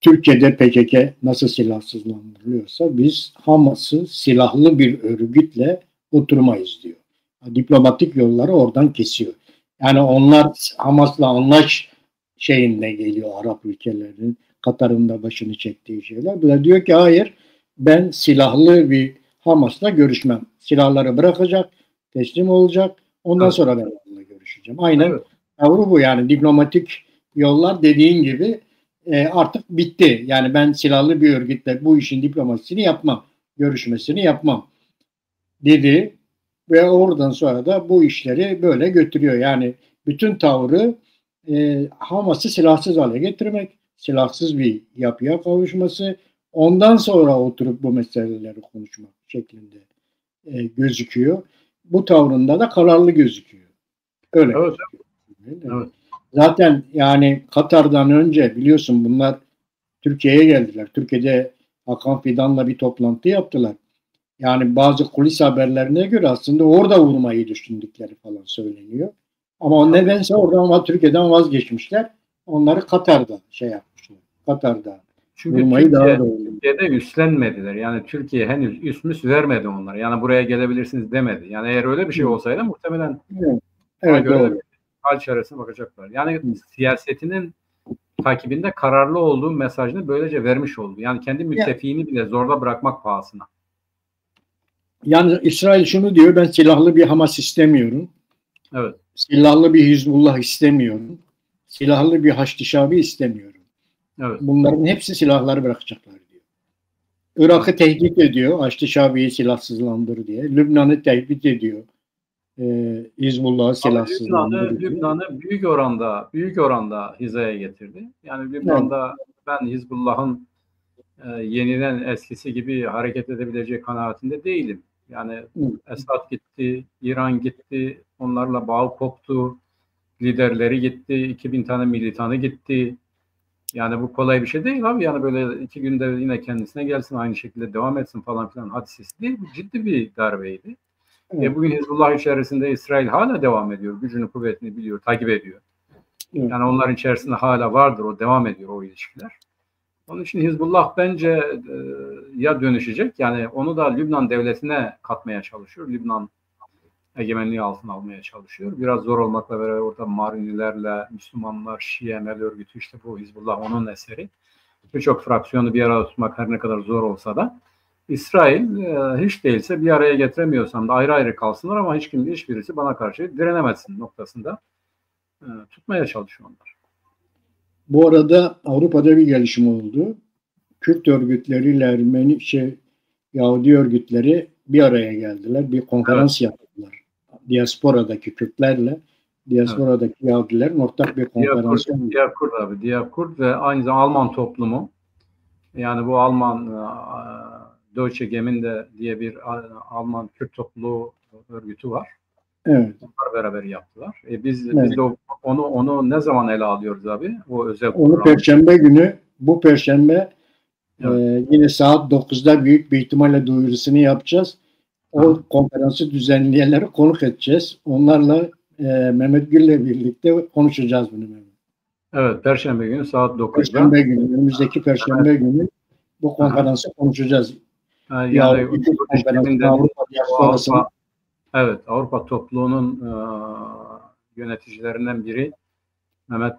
Türkiye'de PKK nasıl silahsızlandırılıyorsa biz Hamas'ı silahlı bir örgütle oturmayız diyor. Diplomatik yolları oradan kesiyor. Yani onlar Hamas'la anlaş şeyinde geliyor Arap ülkelerinin. Katar'ın da başını çektiği şeyler. Bu da diyor ki hayır ben silahlı bir Hamas'la görüşmem. Silahları bırakacak. teslim olacak. Ondan Evet. sonra ben onunla görüşeceğim. Aynen Evet. tavrı bu yani. Diplomatik yollar dediğin gibi artık bitti. Yani ben silahlı bir örgütle bu işin diplomasisini yapmam. Görüşmesini yapmam dedi ve oradan sonra da bu işleri böyle götürüyor. Yani bütün tavrı Hamas'ı silahsız hale getirmek, silahsız bir yapıya kavuşması, ondan sonra oturup bu meseleleri konuşmak şeklinde gözüküyor. Bu tavrında da kararlı gözüküyor. Öyle Evet. gözüküyor. Evet. Zaten yani Katar'dan önce biliyorsun bunlar Türkiye'ye geldiler. Türkiye'de Hakan Fidan'la bir toplantı yaptılar. Yani bazı kulis haberlerine göre aslında orada vurmayı düşündükleri falan söyleniyor. Ama nedense oradan ama Türkiye'den vazgeçmişler. Onları Katar'da yapmışlar. Katar'da çünkü vurmayı Türkiye'de üstlenmediler. Yani Türkiye henüz üst vermedi onlara. Yani buraya gelebilirsiniz demedi. Yani eğer öyle bir şey olsaydı muhtemelen evet doğru. hal çaresine bakacaklar. Yani siyasetinin takibinde kararlı olduğu mesajını böylece vermiş oldu. Yani kendi müttefiğini bile zorda bırakmak pahasına. Yani İsrail şunu diyor, ben silahlı bir Hamas istemiyorum. Evet. Silahlı bir Hizbullah istemiyorum. Silahlı bir Haçlı Şabi istemiyorum. Evet. Bunların hepsi silahları bırakacaklar diyor. Irak'ı tehdit ediyor. Haçlı Şabi'yi silahsızlandır diye. Lübnan'ı tehdit ediyor. Hizbullah'ı silahsızlandır diye. Lübnan'ı büyük oranda hizaya getirdi. Yani Lübnan'da ben Hizbullah'ın yeniden eskisi gibi hareket edebileceği kanaatinde değilim. Yani Esad gitti, İran gitti, onlarla bağ koptu, liderleri gitti, 2000 tane militanı gitti. Yani bu kolay bir şey değil abi. Yani böyle 2 günde yine kendisine gelsin, aynı şekilde devam etsin falan filan hadisesi değil. Bu ciddi bir darbeydi. Bugün Hizbullah içerisinde İsrail hala devam ediyor. Gücünü, kuvvetini biliyor, takip ediyor. Yani onların içerisinde hala vardır, o devam ediyor o ilişkiler. Onun için Hizbullah bence ya dönüşecek, yani onu da Lübnan devletine katmaya çalışıyor. Lübnan egemenliği altına almaya çalışıyor. Biraz zor olmakla beraber orada Marinilerle, Müslümanlar, Şii Emel örgütü, işte bu Hizbullah onun eseri. Birçok fraksiyonu bir arada tutmak her ne kadar zor olsa da İsrail hiç değilse bir araya getiremiyorsam da ayrı ayrı kalsınlar ama hiçbirisi bana karşı direnemezsin noktasında tutmaya çalışıyorlar. Bu arada Avrupa'da bir gelişme oldu. Kürt örgütleriyle Yahudi örgütleri bir araya geldiler. Bir konferans yaptılar. Diasporadaki Kürtlerle diasporadaki Yahudilerin ortak bir konferansı. Diyakurt ve aynı zamanda Alman toplumu. Yani bu Alman Deutsche Gemeinde diye bir Alman Kürt topluluğu örgütü var. Evet. Onlar beraber yaptılar. Biz de onu ne zaman ele alıyoruz abi? O özel onu program. Bu perşembe yine saat 9'da büyük bir ihtimalle duyurusunu yapacağız. O konferansı düzenleyenleri konuk edeceğiz. Onlarla Mehmet Gül'le birlikte konuşacağız bunu. Evet, perşembe günü saat 9'da. Perşembe günü, önümüzdeki perşembe günü bu konferansı konuşacağız. Yani Avrupa topluluğunun yöneticilerinden biri Mehmet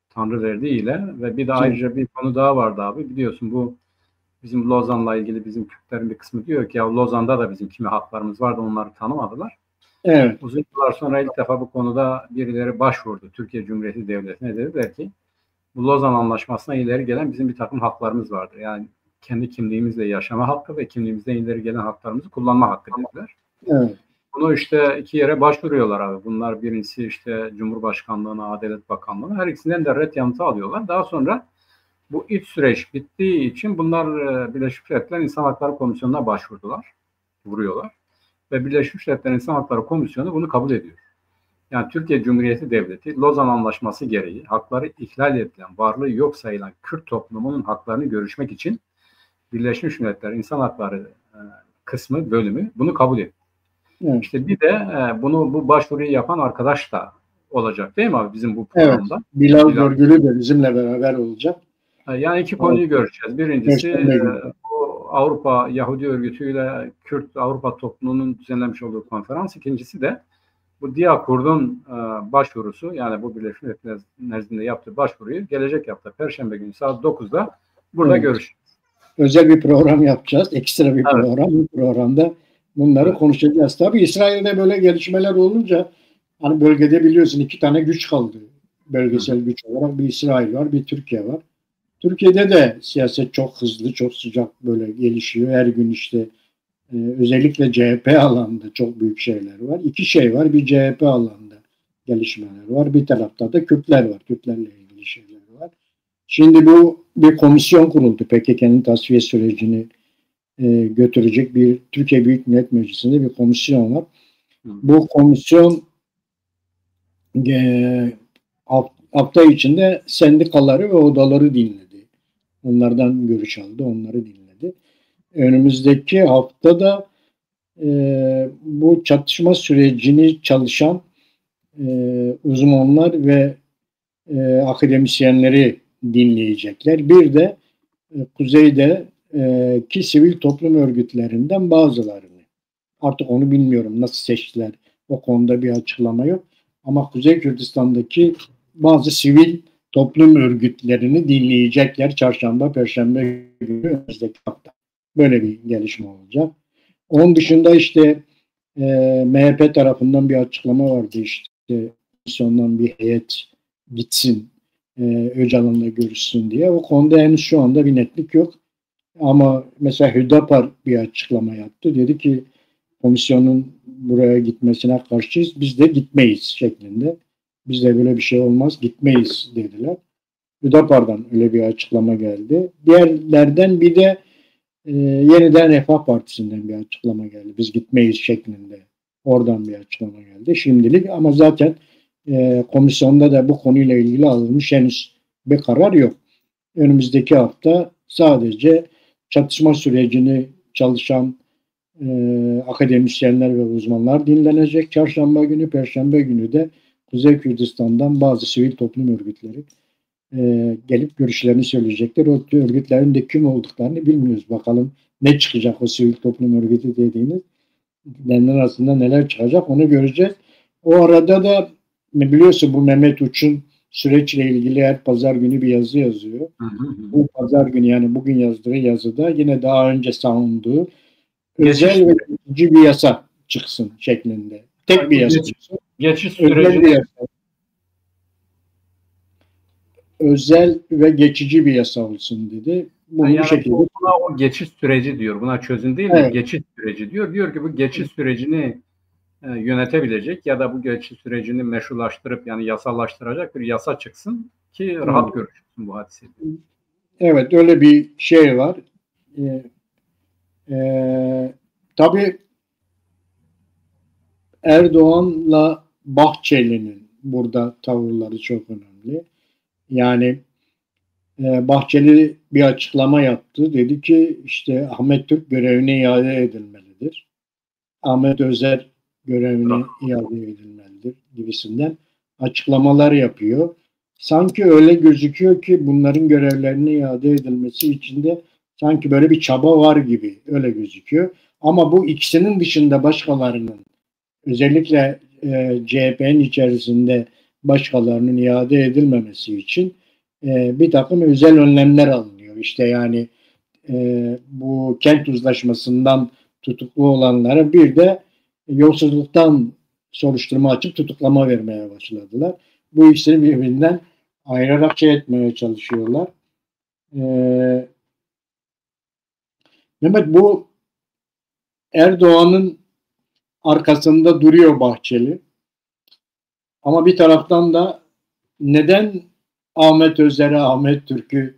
Tanrıverdi ile ve bir de ayrıca bir konu daha vardı abi. Biliyorsun bu bizim Lozan'la ilgili bizim Kürtlerin bir kısmı diyor ki ya Lozan'da da bizim kimi haklarımız vardı, onları tanımadılar. Evet. Uzun yıllar sonra ilk defa bu konuda birileri başvurdu. Türkiye Cumhuriyeti Devleti'ne dediler ki bu Lozan Anlaşması'na ileri gelen bizim bir takım haklarımız vardır. Yani kendi kimliğimizle yaşama hakkı ve kimliğimizden ileri gelen haklarımızı kullanma hakkı dediler. Evet. Bunu işte 2 yere başvuruyorlar abi. Bunlar birincisi işte Cumhurbaşkanlığı'na, Adalet Bakanlığı'na, her ikisinden de ret yanıtı alıyorlar. Daha sonra bu iç süreç bittiği için bunlar Birleşmiş Milletler İnsan Hakları Komisyonu'na vuruyorlar. Ve Birleşmiş Milletler İnsan Hakları Komisyonu bunu kabul ediyor. Yani Türkiye Cumhuriyeti Devleti Lozan Anlaşması gereği hakları ihlal edilen, varlığı yok sayılan Kürt toplumunun haklarını görüşmek için Birleşmiş Milletler İnsan Hakları bölümü bunu kabul ediyor. Evet. İşte bir de bu başvuruyu yapan arkadaş da olacak değil mi abi bizim bu programda? Evet. Bilal Görgülü de bizimle beraber olacak. Yani 2 konuyu göreceğiz. Birincisi bu Avrupa Yahudi Örgütü ile Kürt Avrupa topluluğunun düzenlemiş olduğu konferans. İkincisi de bu Diyakurt'un başvurusu, yani bu Birleşmiş Milletler nezdinde yaptığı başvuruyu gelecek hafta Perşembe günü saat 9'da burada görüşeceğiz. Özel bir program yapacağız. Ekstra bir program. Bu programda Bunları konuşacağız. Tabii İsrail'de böyle gelişmeler olunca hani bölgede biliyorsun iki tane güç kaldı. Bölgesel güç olarak bir İsrail var, bir Türkiye var. Türkiye'de de siyaset çok hızlı, çok sıcak böyle gelişiyor. Her gün işte özellikle CHP alanında çok büyük şeyler var. İki şey var. Bir CHP alanında gelişmeler var. Bir tarafta da Kürtler var. Kürtlerle ilgili şeyler var. Şimdi bu bir komisyon kuruldu. PKK'nın tasfiye sürecini götürecek bir Türkiye Büyük Millet Meclisi'nde bir komisyon var. Bu komisyon hafta içinde sendikaları ve odaları dinledi. Onlardan görüş aldı, onları dinledi. Önümüzdeki haftada bu çatışma sürecini çalışan uzmanlar ve akademisyenleri dinleyecekler. Bir de kuzeydeki sivil toplum örgütlerinden bazılarını. Artık onu bilmiyorum nasıl seçtiler. O konuda bir açıklama yok. Ama Kuzey Kürdistan'daki bazı sivil toplum örgütlerini dinleyecekler çarşamba, perşembe günü önümüzdeki hafta. Böyle bir gelişme olacak. Onun dışında işte MHP tarafından bir açıklama vardı işte sondan bir heyet gitsin Öcalan'la görüşsün diye. O konuda henüz şu anda bir netlik yok. Ama mesela Hüdapar bir açıklama yaptı. Dedi ki komisyonun buraya gitmesine karşıyız. Biz de gitmeyiz şeklinde. Bizde böyle bir şey olmaz. Gitmeyiz dediler. Hüdapar'dan öyle bir açıklama geldi. Diğerlerden bir de yeniden Refah Partisi'nden bir açıklama geldi. Biz gitmeyiz şeklinde. Oradan bir açıklama geldi. Şimdilik ama zaten komisyonda da bu konuyla ilgili alınmış henüz bir karar yok. Önümüzdeki hafta sadece çatışma sürecini çalışan akademisyenler ve uzmanlar dinlenecek. Çarşamba günü, perşembe günü de Kuzey Kürdistan'dan bazı sivil toplum örgütleri gelip görüşlerini söyleyecekler. O örgütlerin de kim olduklarını bilmiyoruz. Bakalım ne çıkacak o sivil toplum örgütü dediğiniz. Benden aslında neler çıkacak onu göreceğiz. O arada da biliyorsun bu Mehmet Uç'un süreçle ilgili her pazar günü bir yazı yazıyor. Bu pazar günü yani bugün yazdığı yazıda yine daha önce savunduğu özel ve geçici bir yasa çıksın şeklinde. Tek bir yasa çıksın. Geçiş süreci özel ve geçici bir yasa olsun dedi. Yani bu şekilde. Buna o geçiş süreci diyor. Buna çözüm değil de evet. Geçiş süreci diyor. Diyor ki bu geçiş sürecini yönetebilecek ya da bu geçiş sürecini meşrulaştırıp yani yasallaştıracak bir yasa çıksın ki rahat görüşsün bu hadiseyi. Evet öyle bir şey var. Tabii Erdoğan'la Bahçeli'nin burada tavırları çok önemli. Yani Bahçeli bir açıklama yaptı. Dedi ki işte Ahmet Türk görevine iade edilmelidir. Ahmet Özer görevine iade edilmelidir gibisinden açıklamalar yapıyor. Sanki öyle gözüküyor ki bunların görevlerine iade edilmesi için de sanki böyle bir çaba var gibi öyle gözüküyor. Ama bu ikisinin dışında başkalarının özellikle CHP'nin içerisinde başkalarının iade edilmemesi için bir takım özel önlemler alınıyor. İşte yani bu kent uzlaşmasından tutuklu olanlara bir de yolsuzluktan soruşturma açıp tutuklama vermeye başladılar. Bu ikisini birbirinden ayırarak şey etmeye çalışıyorlar. Mehmet bu Erdoğan'ın arkasında duruyor Bahçeli. Ama bir taraftan da neden Ahmet Özer'e, Ahmet Türk'ü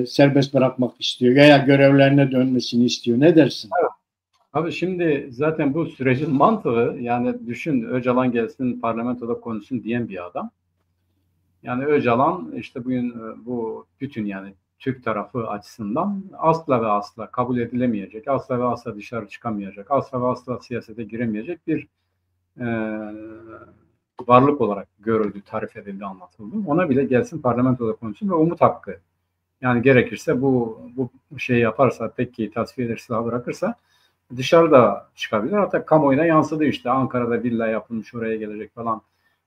serbest bırakmak istiyor veya görevlerine dönmesini istiyor. Ne dersin? Evet. Abi şimdi zaten bu sürecin mantığı yani düşün Öcalan gelsin parlamentoda konuşsun diyen bir adam. Yani Öcalan işte bugün bu bütün yani Türk tarafı açısından asla ve asla kabul edilemeyecek, asla ve asla dışarı çıkamayacak, asla ve asla siyasete giremeyecek bir varlık olarak görüldü, tarif edildi, anlatıldı. Ona bile gelsin parlamentoda konuşsun ve umut hakkı. Yani gerekirse bu şeyi yaparsa, peki tasfiye eder, silah bırakırsa dışarıda çıkabilir. Hatta kamuoyuna yansıdı işte. Ankara'da villa yapılmış, oraya gelecek falan.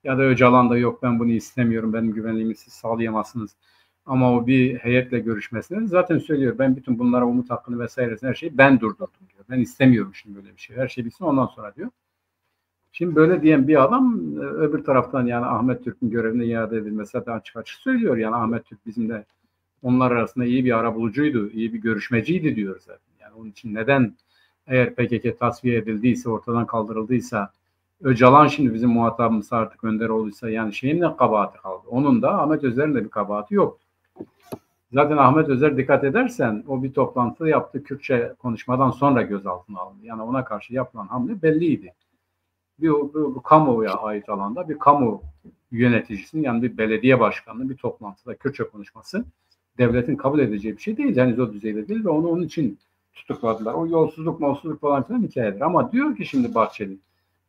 Ya da Öcalan da yok ben bunu istemiyorum, benim güvenliğimi siz sağlayamazsınız. Ama o bir heyetle görüşmesinde zaten söylüyor. Ben bütün bunlara umut hakkını vesairesini her şeyi ben durdurdum diyor. Ben istemiyorum şimdi böyle bir şey. Her şey bitsin ondan sonra diyor. Şimdi böyle diyen bir adam öbür taraftan yani Ahmet Türk'ün görevine iade edilmesi zaten açık açık söylüyor. Yani Ahmet Türk bizim de onlar arasında iyi bir arabulucuydu, iyi bir görüşmeciydi diyor zaten. Yani onun için neden eğer PKK tasfiye edildiyse, ortadan kaldırıldıysa, Öcalan şimdi bizim muhatabımız artık önder olduysa yani şeyin de kabahati kaldı. Onun da Ahmet Özer'in de bir kabahati yok. Zaten Ahmet Özer dikkat edersen o bir toplantı yaptı. Kürtçe konuşmadan sonra gözaltına alındı. Yani ona karşı yapılan hamle belliydi. Bu kamuoya ait alanda bir kamu yöneticisinin yani bir belediye başkanının bir toplantıda Kürtçe konuşması devletin kabul edeceği bir şey değil. Henüz o düzeyde değil ve onu onun için tutukladılar. O yolsuzluk falan filan hikayedir. Ama diyor ki şimdi Bahçeli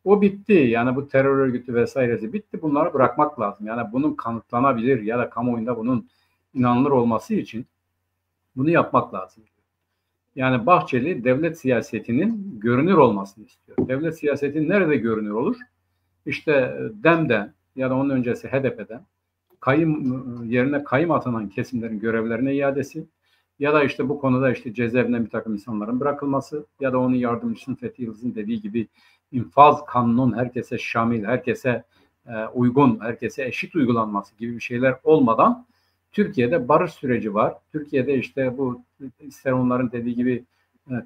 o bitti. Yani bu terör örgütü vesairesi bitti. Bunları bırakmak lazım. Yani bunun kanıtlanabilir ya da kamuoyunda bunun inanılır olması için bunu yapmak lazım. Yani Bahçeli devlet siyasetinin görünür olmasını istiyor. Devlet siyaseti nerede görünür olur? İşte DEM'den ya da onun öncesi HDP'den yerine kayım atanan kesimlerin görevlerine iadesi ya da işte bu konuda işte cezaevinden bir takım insanların bırakılması ya da onun yardımcısının Fethi Yıldız'ın dediği gibi infaz kanunun herkese şamil, herkese uygun, herkese eşit uygulanması gibi bir şeyler olmadan Türkiye'de barış süreci var. Türkiye'de işte bu ister onların dediği gibi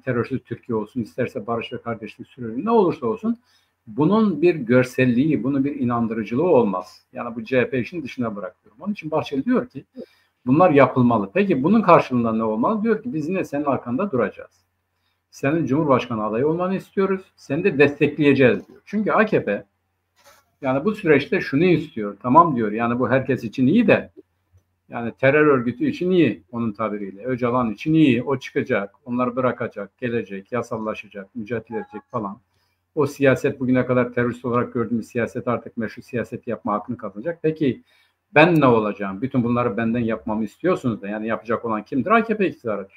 terörsüz Türkiye olsun, isterse barış ve kardeşlik süreci ne olursa olsun bunun bir görselliği, bunun bir inandırıcılığı olmaz. Yani bu CHP işin dışına bırakıyorum. Onun için Bahçeli diyor ki bunlar yapılmalı. Peki bunun karşılığında ne olmalı? Diyor ki biz yine senin arkanda duracağız. Senin Cumhurbaşkanı adayı olmanı istiyoruz. Seni de destekleyeceğiz diyor. Çünkü AKP yani bu süreçte şunu istiyor. Tamam diyor yani bu herkes için iyi de yani terör örgütü için iyi onun tabiriyle. Öcalan için iyi. O çıkacak, onları bırakacak, gelecek, yasallaşacak, mücadele edecek falan. O siyaset bugüne kadar terörist olarak gördüğümüz siyaset artık meşru siyaset yapma hakkını kazanacak. Peki ben ne olacağım? Bütün bunları benden yapmamı istiyorsunuz da yani yapacak olan kimdir? AKP iktidarıdır.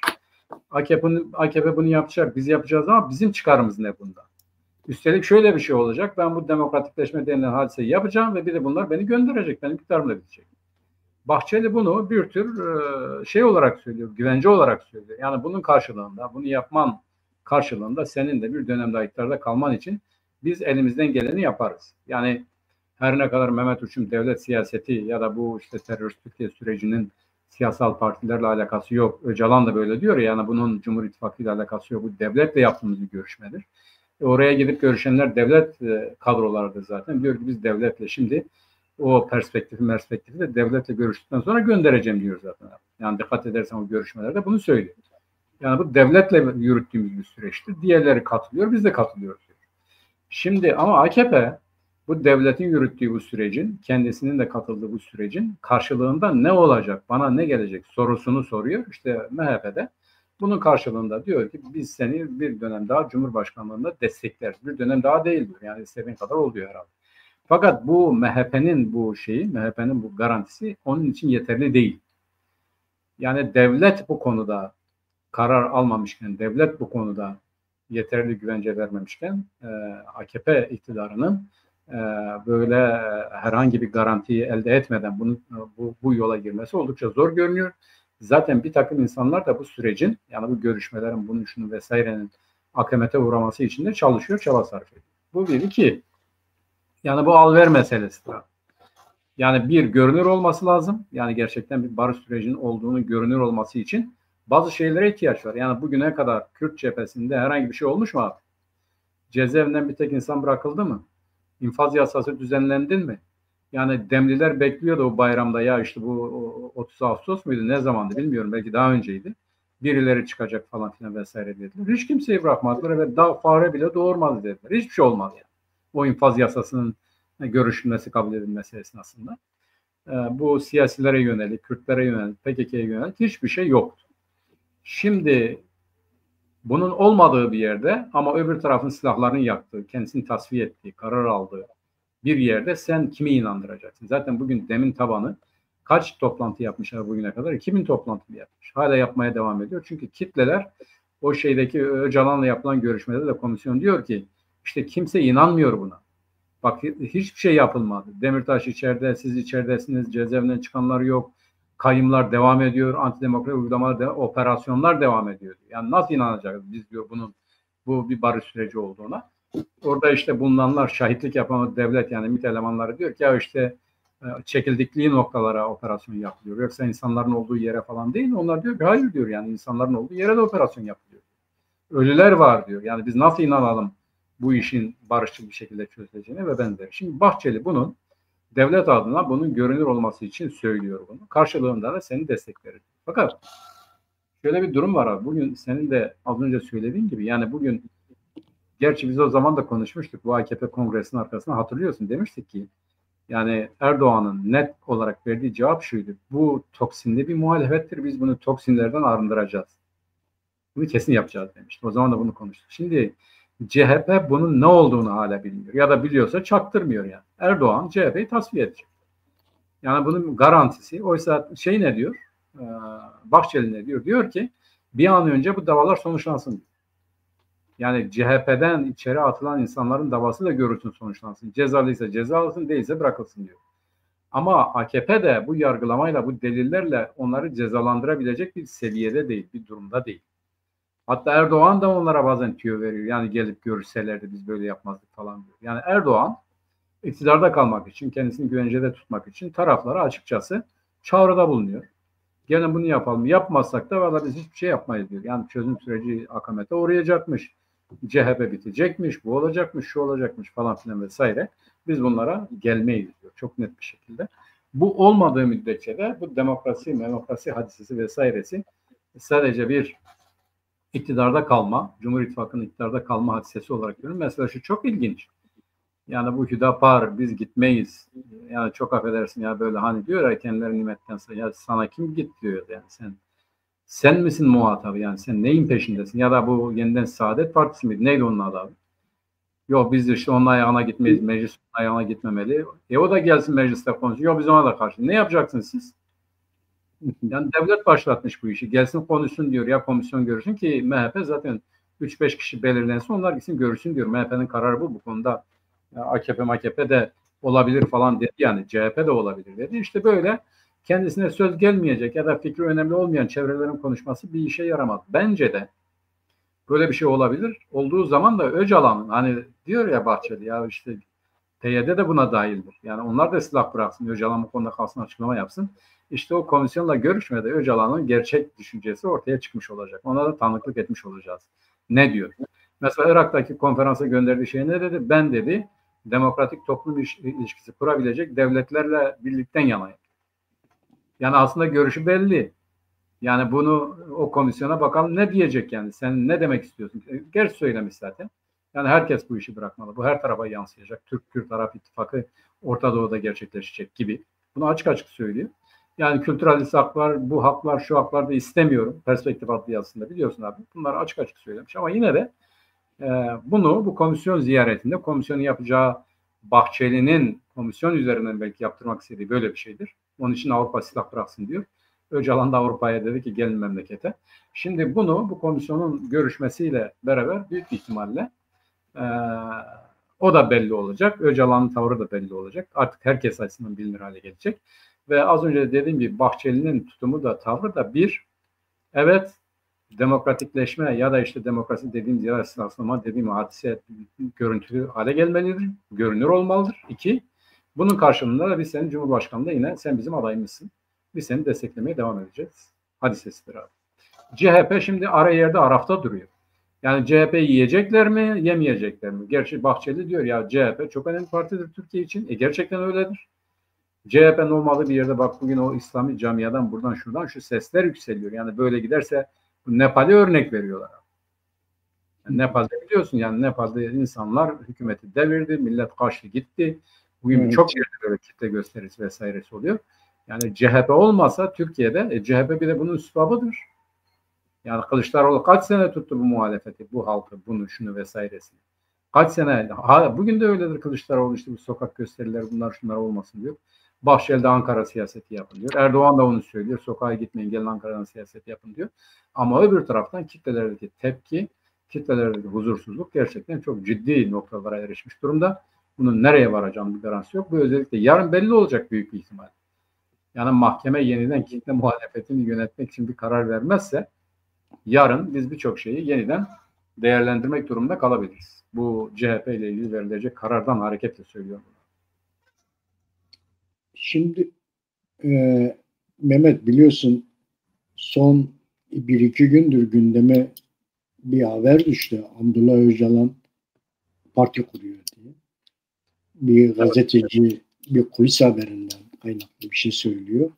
AKP bunu yapacak, biz yapacağız ama bizim çıkarımız ne bunda? Üstelik şöyle bir şey olacak. Ben bu demokratikleşme denilen hadiseyi yapacağım ve bir de bunlar beni gönderecek. Benim iktidarımla bitecek. Bahçeli bunu bir tür şey olarak söylüyor, güvence olarak söylüyor. Yani bunun karşılığında, bunu yapman karşılığında senin de bir dönem daha iktidarda kalman için biz elimizden geleni yaparız. Yani her ne kadar Mehmet Uçum devlet siyaseti ya da bu işte terörist Türkiye sürecinin siyasal partilerle alakası yok. Öcalan da böyle diyor ya yani bunun Cumhur İttifakı ile alakası yok. Bu devletle yaptığımız bir görüşmedir. Oraya gidip görüşenler devlet kadrolarıdır zaten. Diyor ki biz devletle şimdi o perspektifi de devletle görüştükten sonra göndereceğim diyor zaten. Yani dikkat edersen o görüşmelerde bunu söylüyor. Yani bu devletle yürüttüğümüz bir süreçtir. Diğerleri katılıyor, biz de katılıyoruz diyor. Şimdi ama AKP bu devletin yürüttüğü bu sürecin, kendisinin de katıldığı bu sürecin karşılığında ne olacak, bana ne gelecek sorusunu soruyor. İşte MHP'de bunun karşılığında diyor ki biz seni bir dönem daha Cumhurbaşkanlığında destekleriz. Bir dönem daha değil diyor. Yani istediğin kadar oluyor herhalde. Fakat bu MHP'nin bu şeyi, MHP'nin bu garantisi onun için yeterli değil. Yani devlet bu konuda karar almamışken, devlet bu konuda yeterli güvence vermemişken AKP iktidarının böyle herhangi bir garantiyi elde etmeden bu yola girmesi oldukça zor görünüyor. Zaten bir takım insanlar da bu sürecin yani bu görüşmelerin bunun şunu vesairenin akamete uğraması için de çalışıyor, çaba sarf ediyor. Bu bir. İki, yani bu al-ver meselesidir. Yani bir görünür olması lazım. Yani gerçekten bir barış sürecinin olduğunu görünür olması için bazı şeylere ihtiyaç var. Yani bugüne kadar Kürt cephesinde herhangi bir şey olmuş mu abi? Cezaevinden bir tek insan bırakıldı mı? İnfaz yasası düzenlendi mi? Yani Demliler bekliyordu o bayramda ya işte bu 30 Ağustos muydu ne zamandı bilmiyorum belki daha önceydi. Birileri çıkacak falan filan vesaire dediler. Hiç kimseyi bırakmadılar ve daha fare bile doğurmadı dediler. Hiçbir şey olmadı yani. O infaz yasasının görüşülmesi, kabul edilmesi esnasında. Bu siyasilere yönelik, Kürtlere yönelik, PKK'ya yönelik hiçbir şey yoktu. Şimdi bunun olmadığı bir yerde ama öbür tarafın silahlarını yaktığı, kendisini tasfiye ettiği, karar aldığı bir yerde sen kimi inandıracaksın? Zaten bugün DEM'in tabanı kaç toplantı yapmışlar bugüne kadar? 2000 toplantı yapmış. Hala yapmaya devam ediyor. Çünkü kitleler o şeydeki Öcalan'la yapılan görüşmede de komisyon diyor ki işte kimse inanmıyor buna. Bak hiçbir şey yapılmadı. Demirtaş içeride, siz içeridesiniz, cezaevinden çıkanlar yok. kayımlar devam ediyor, antidemokrasi uygulamalar, operasyonlar devam ediyor. Yani nasıl inanacağız biz diyor bu bir barış süreci olduğuna. Orada işte bulunanlar, şahitlik yapan devlet yani MİT elemanları diyor ki ya işte çekildikliği noktalara operasyon yapılıyor. Yoksa insanların olduğu yere falan değil. Onlar diyor ki hayır diyor yani insanların olduğu yere de operasyon yapılıyor. Ölüler var diyor. Yani biz nasıl inanalım bu işin barışçıl bir şekilde çözüleceğine ve benzeri. Şimdi Bahçeli bunun devlet adına bunun görünür olması için söylüyor bunu. Karşılığında da seni destekler. Fakat şöyle bir durum var abi. Bugün senin de az önce söylediğin gibi yani bugün gerçi biz o zaman da konuşmuştuk. Bu AKP kongresinin arkasında hatırlıyorsun. Demiştik ki yani Erdoğan'ın net olarak verdiği cevap şuydu. Bu toksinli bir muhalefettir. Biz bunu toksinlerden arındıracağız. Bunu kesin yapacağız demişti. O zaman da bunu konuştuk. Şimdi CHP bunun ne olduğunu hala bilmiyor. Ya da biliyorsa çaktırmıyor yani. Erdoğan CHP'yi tasfiye edecek. Yani bunun garantisi. Oysa şey ne diyor? Bahçeli ne diyor? Diyor ki bir an önce bu davalar sonuçlansın diyor. Yani CHP'den içeri atılan insanların davası da görülsün sonuçlansın. Cezalıysa cezalısın, değilse bırakılsın diyor. Ama AKP de bu yargılamayla, bu delillerle onları cezalandırabilecek bir seviyede değil, bir durumda değil. Hatta Erdoğan da onlara bazen tüyo veriyor. Yani gelip görüşselerdi biz böyle yapmazdık falan diyor. Yani Erdoğan iktidarda kalmak için, kendisini güvencede tutmak için taraflara açıkçası çağrıda bulunuyor. Gene bunu yapalım. Yapmazsak da valla biz hiçbir şey yapmayız diyor. Yani çözüm süreci akamete uğrayacakmış. CHP bitecekmiş, bu olacakmış, şu olacakmış falan filan vesaire. Biz bunlara gelmeyiz diyor çok net bir şekilde. Bu olmadığı müddetçe de bu demokrasi hadisesi vesairesi sadece bir iktidarda kalma, Cumhur İttifakı'nın iktidarda kalma hadisesi olarak görüyorum. Mesela şu çok ilginç. Yani bu Hüdapar biz gitmeyiz. Yani çok affedersin ya böyle hani diyor ya kendileri nimetten ya sana kim git diyor yani sen misin muhatabı yani sen neyin peşindesin ya da bu yeniden Saadet Partisi miydi neydi onun adı abi? Yok biz işte onun ayağına gitmeyiz meclis ayağına gitmemeli. O da gelsin mecliste konuşuyor. Yok biz ona da karşı. Ne yapacaksınız siz? Yani devlet başlatmış bu işi. Gelsin konuşsun diyor ya komisyon görüşsün ki MHP zaten 3-5 kişi belirlensin onlar gitsin görüşsün diyor. MHP'nin kararı bu konuda. AKP de olabilir falan dedi yani CHP de olabilir dedi. İşte böyle kendisine söz gelmeyecek ya da fikri önemli olmayan çevrelerin konuşması bir işe yaramaz. Bence de böyle bir şey olabilir. Olduğu zaman da Öcalan'ın hani diyor ya Bahçeli ya işte PYD de buna dahildir. Yani onlar da silah bıraksın. Öcalan bu konuda kalsın açıklama yapsın. İşte o komisyonla görüşmede Öcalan'ın gerçek düşüncesi ortaya çıkmış olacak. Ona da tanıklık etmiş olacağız. Ne diyor? Mesela Irak'taki konferansa gönderdiği şey ne dedi? Ben dedi demokratik toplum ilişkisi kurabilecek devletlerle birlikten yanayım. Yani aslında görüşü belli. Yani bunu o komisyona bakalım ne diyecek yani. Sen ne demek istiyorsun? Gerçi söylemiş zaten. Yani herkes bu işi bırakmalı. Bu her tarafa yansıyacak. Türk-Kürt Arap İttifakı Orta Doğu'da gerçekleşecek gibi. Bunu açık açık söylüyor. Yani kültüralist haklar, bu haklar, şu haklar da istemiyorum. Perspektif adlı yazısında biliyorsun abi. Bunları açık açık söylemiş. Ama yine de bunu bu komisyon ziyaretinde komisyonun yapacağı Bahçeli'nin komisyon üzerinden belki yaptırmak istediği böyle bir şeydir. Onun için Avrupa silah bıraksın diyor. Öcalan da Avrupa'ya dedi ki gelin memlekete. Şimdi bunu bu komisyonun görüşmesiyle beraber büyük ihtimalle o da belli olacak. Öcalan'ın tavrı da belli olacak. Artık herkes açısından bilinir hale gelecek. Ve az önce dediğim gibi Bahçeli'nin tutumu da tavrı da bir, evet demokratikleşme ya da işte demokrasi dediğimiz ya da silahlama dediğim hadise görüntülü hale gelmelidir. Görünür olmalıdır. İki, bunun karşılığında da biz senin Cumhurbaşkanı'nda yine sen bizim adayımızsın. Biz seni desteklemeye devam edeceğiz. Hadisesidir abi. CHP şimdi ara yerde Araf'ta duruyor. Yani CHP yiyecekler mi, yemeyecekler mi? Gerçi Bahçeli diyor ya CHP çok önemli partidir Türkiye için. Gerçekten öyledir. CHP'nin olmadığı bir yerde bak bugün o İslami camiadan buradan şuradan şu sesler yükseliyor. Yani böyle giderse Nepal'e örnek veriyorlar. Yani Nepal'de biliyorsun yani Nepal'de insanlar hükümeti devirdi, millet karşı gitti. Bugün çok yerde böyle kitle gösterisi vesairesi oluyor. Yani CHP olmasa Türkiye'de CHP bir de bunun üsbabıdır. Yani Kılıçdaroğlu kaç sene tuttu bu muhalefeti, bu halkı, bunu, şunu vesairesini. Kaç sene, bugün de öyledir Kılıçdaroğlu işte bu sokak gösterileri bunlar şunlar olmasın diyor. Bahçeli'de Ankara siyaseti yapın diyor. Erdoğan da onu söylüyor. Sokağa gitmeyin gelin Ankara'dan siyaset yapın diyor. Ama öbür taraftan kitlelerdeki tepki, kitlelerdeki huzursuzluk gerçekten çok ciddi noktalara erişmiş durumda. Bunun nereye varacağının bir garantisi yok. Bu özellikle yarın belli olacak büyük bir ihtimal. Yani mahkeme yeniden kitle muhalefetini yönetmek için bir karar vermezse yarın biz birçok şeyi yeniden değerlendirmek durumunda kalabiliriz. Bu CHP ile ilgili verilecek karardan hareketle söylüyorum. Şimdi Mehmet, biliyorsun son 1-2 gündür gündeme bir haber düştü. Abdullah Öcalan parti kuruyor diye. Bir gazeteci bir kulis haberinden kaynaklı bir şey söylüyor.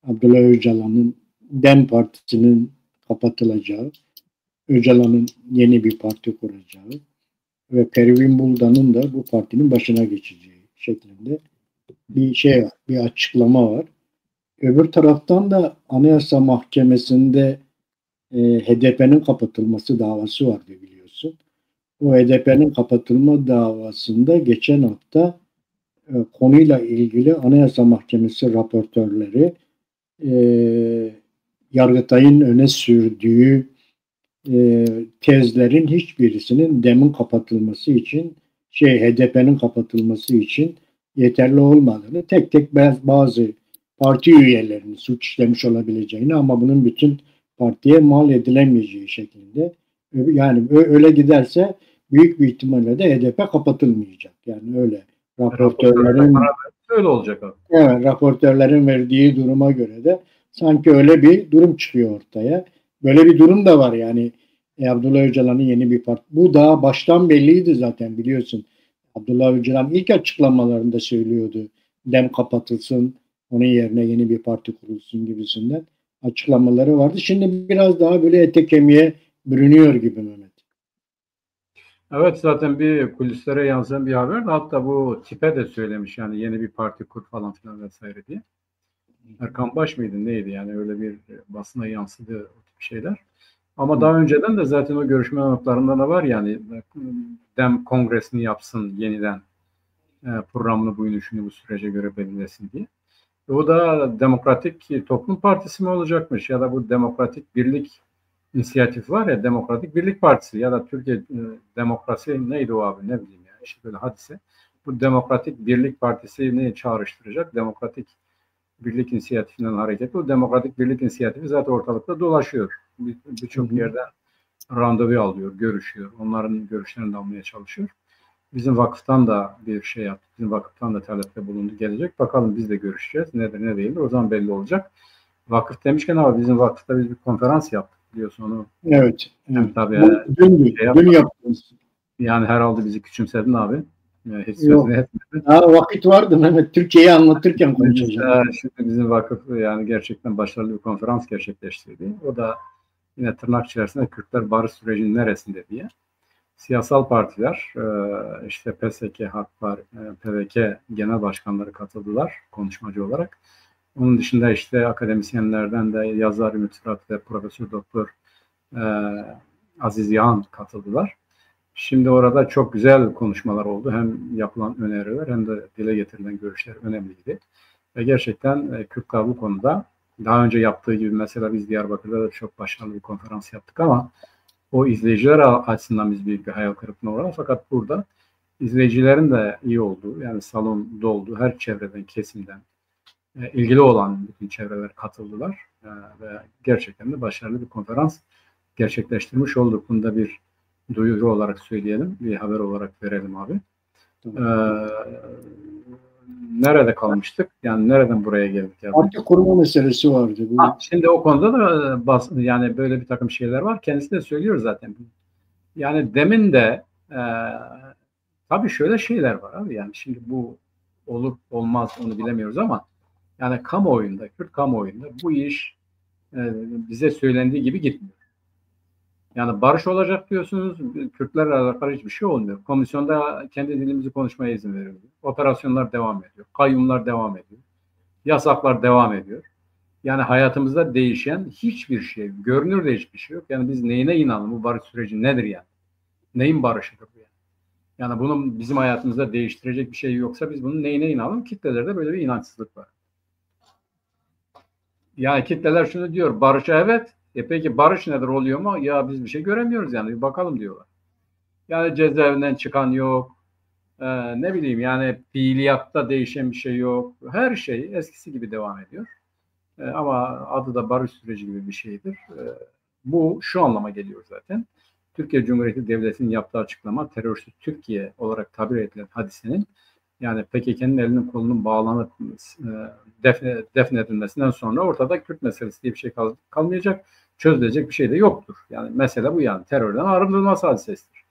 Abdullah Öcalan'ın DEM Partisi'nin kapatılacağı, Öcalan'ın yeni bir parti kuracağı ve Pervin Buldan'ın da bu partinin başına geçeceği şeklinde bir şey var, bir açıklama var. Öbür taraftan da Anayasa Mahkemesi'nde HDP'nin kapatılması davası vardı, biliyorsun. O HDP'nin kapatılma davasında geçen hafta konuyla ilgili Anayasa Mahkemesi raportörleri Yargıtay'ın öne sürdüğü tezlerin hiçbirisinin DEM'in kapatılması için HDP'nin kapatılması için yeterli olmadığını, tek tek bazı parti üyelerinin suç işlemiş olabileceğini ama bunun bütün partiye mal edilemeyeceği şeklinde, yani öyle giderse büyük bir ihtimalle de HDP kapatılmayacak. Yani öyle raportörlerin öyle olacak abi. Evet, raportörlerin verdiği duruma göre de sanki öyle bir durum çıkıyor ortaya. Böyle bir durum da var yani. Abdullah Öcalan'ın yeni bir parti. Bu daha baştan belliydi zaten, biliyorsun. Abdullah Öcalan ilk açıklamalarında söylüyordu. DEM kapatılsın, onun yerine yeni bir parti kurulsun gibisinden açıklamaları vardı. Şimdi biraz daha böyle ete kemiğe bürünüyor gibi Mehmet. Evet, zaten bir kulislere yansıyan bir haber. Hatta bu tipe de söylemiş yani yeni bir parti kur falan filan vesaire diye. Erkan Baş mıydı neydi yani, öyle bir basına yansıdı o tip şeyler. Ama daha önceden de zaten o görüşme notlarında da var yani DEM kongresini yapsın yeniden, programını, bu inişini bu sürece göre belirlesin diye. O da Demokratik Toplum Partisi mi olacakmış ya da bu Demokratik Birlik İnisiyatifi var ya, Demokratik Birlik Partisi ya da Türkiye Demokrasi neydi o abi, ne bileyim yani, işte böyle hadise. Bu Demokratik Birlik Partisi'ni çağrıştıracak. Demokratik Birlik İnisiyatifinden hareketle o Demokratik Birlik İnisiyatifi zaten ortalıkta dolaşıyor. Birçok yerden randevu alıyor, görüşüyor. Onların görüşlerini de almaya çalışıyor. Bizim vakıftan da bir şey yaptı. Bizim vakıftan da talepte bulundu, gelecek. Bakalım biz de görüşeceğiz. Nedir ne değildir o zaman belli olacak. Vakıf demişken abi, bizim vakıfta biz bir konferans yaptık, biliyorsun onu. Evet. Yani tabii dün yaptınız. Yani herhalde bizi küçümsedin abi. Yani hiç sözünü etmedin. Vakit vardı Mehmet. Türkiye'yi anlatırken konuşacağım. Şimdi bizim vakıf yani gerçekten başarılı bir konferans gerçekleştirdi. O da yine tırnak içerisinde Kürtler barış sürecinin neresinde diye. Siyasal partiler, işte PSK, Haklar, PVK genel başkanları katıldılar konuşmacı olarak. Onun dışında işte akademisyenlerden de yazar Ümit Fırat ve Profesör Doktor Aziz Yağan katıldılar. Şimdi orada çok güzel konuşmalar oldu. Hem yapılan öneriler hem de dile getirilen görüşler önemliydi. Ve gerçekten Kürtler bu konuda daha önce yaptığı gibi, mesela biz Diyarbakır'da da çok başarılı bir konferans yaptık ama o izleyiciler açısından biz büyük bir hayal kırıklığına uğradık. Fakat burada izleyicilerin de iyi olduğu, yani salon doldu, her çevreden, kesimden ilgili olan bütün çevreler katıldılar ve gerçekten de başarılı bir konferans gerçekleştirmiş olduk. Bunda bir duyuru olarak söyleyelim, bir haber olarak verelim abi. Nerede kalmıştık? Yani nereden buraya geldik? Parti kurma meselesi vardı. Şimdi o konuda da yani böyle bir takım şeyler var. Kendisi de söylüyor zaten. Yani demin de tabii şöyle şeyler var abi. Yani şimdi bu olur olmaz onu bilemiyoruz ama yani kamuoyunda, Kürt kamuoyunda bu iş bize söylendiği gibi gitmiyor. Yani barış olacak diyorsunuz, Kürtlerle alakalı hiçbir şey olmuyor. Komisyonda kendi dilimizi konuşmaya izin veriyoruz. Operasyonlar devam ediyor, kayyumlar devam ediyor, yasaklar devam ediyor. Yani hayatımızda değişen hiçbir şey, görünür de hiçbir şey yok. Yani biz neyine inanalım, bu barış süreci nedir yani? Neyin barışıdır bu yani? Yani bunun bizim hayatımızda değiştirecek bir şey yoksa biz bunun neyine inanalım? Kitlelerde böyle bir inançsızlık var. Yani kitleler şunu diyor, barışa evet. Peki barış nedir, oluyor mu? Ya biz bir şey göremiyoruz yani, bir bakalım diyorlar. Yani cezaevinden çıkan yok. Ne bileyim yani fiiliyatta değişen bir şey yok. Her şey eskisi gibi devam ediyor. Ama adı da barış süreci gibi bir şeydir. Bu şu anlama geliyor zaten. Türkiye Cumhuriyeti Devleti'nin yaptığı açıklama terörsüz Türkiye olarak tabir edilen hadisenin yani PKK'nın elinin kolunun bağlanıp defnedilmesinden sonra ortada Kürt meselesi diye bir şey kalmayacak. Çözülecek bir şey de yoktur. Yani mesele bu yani terörden arındırılması hadisesidir.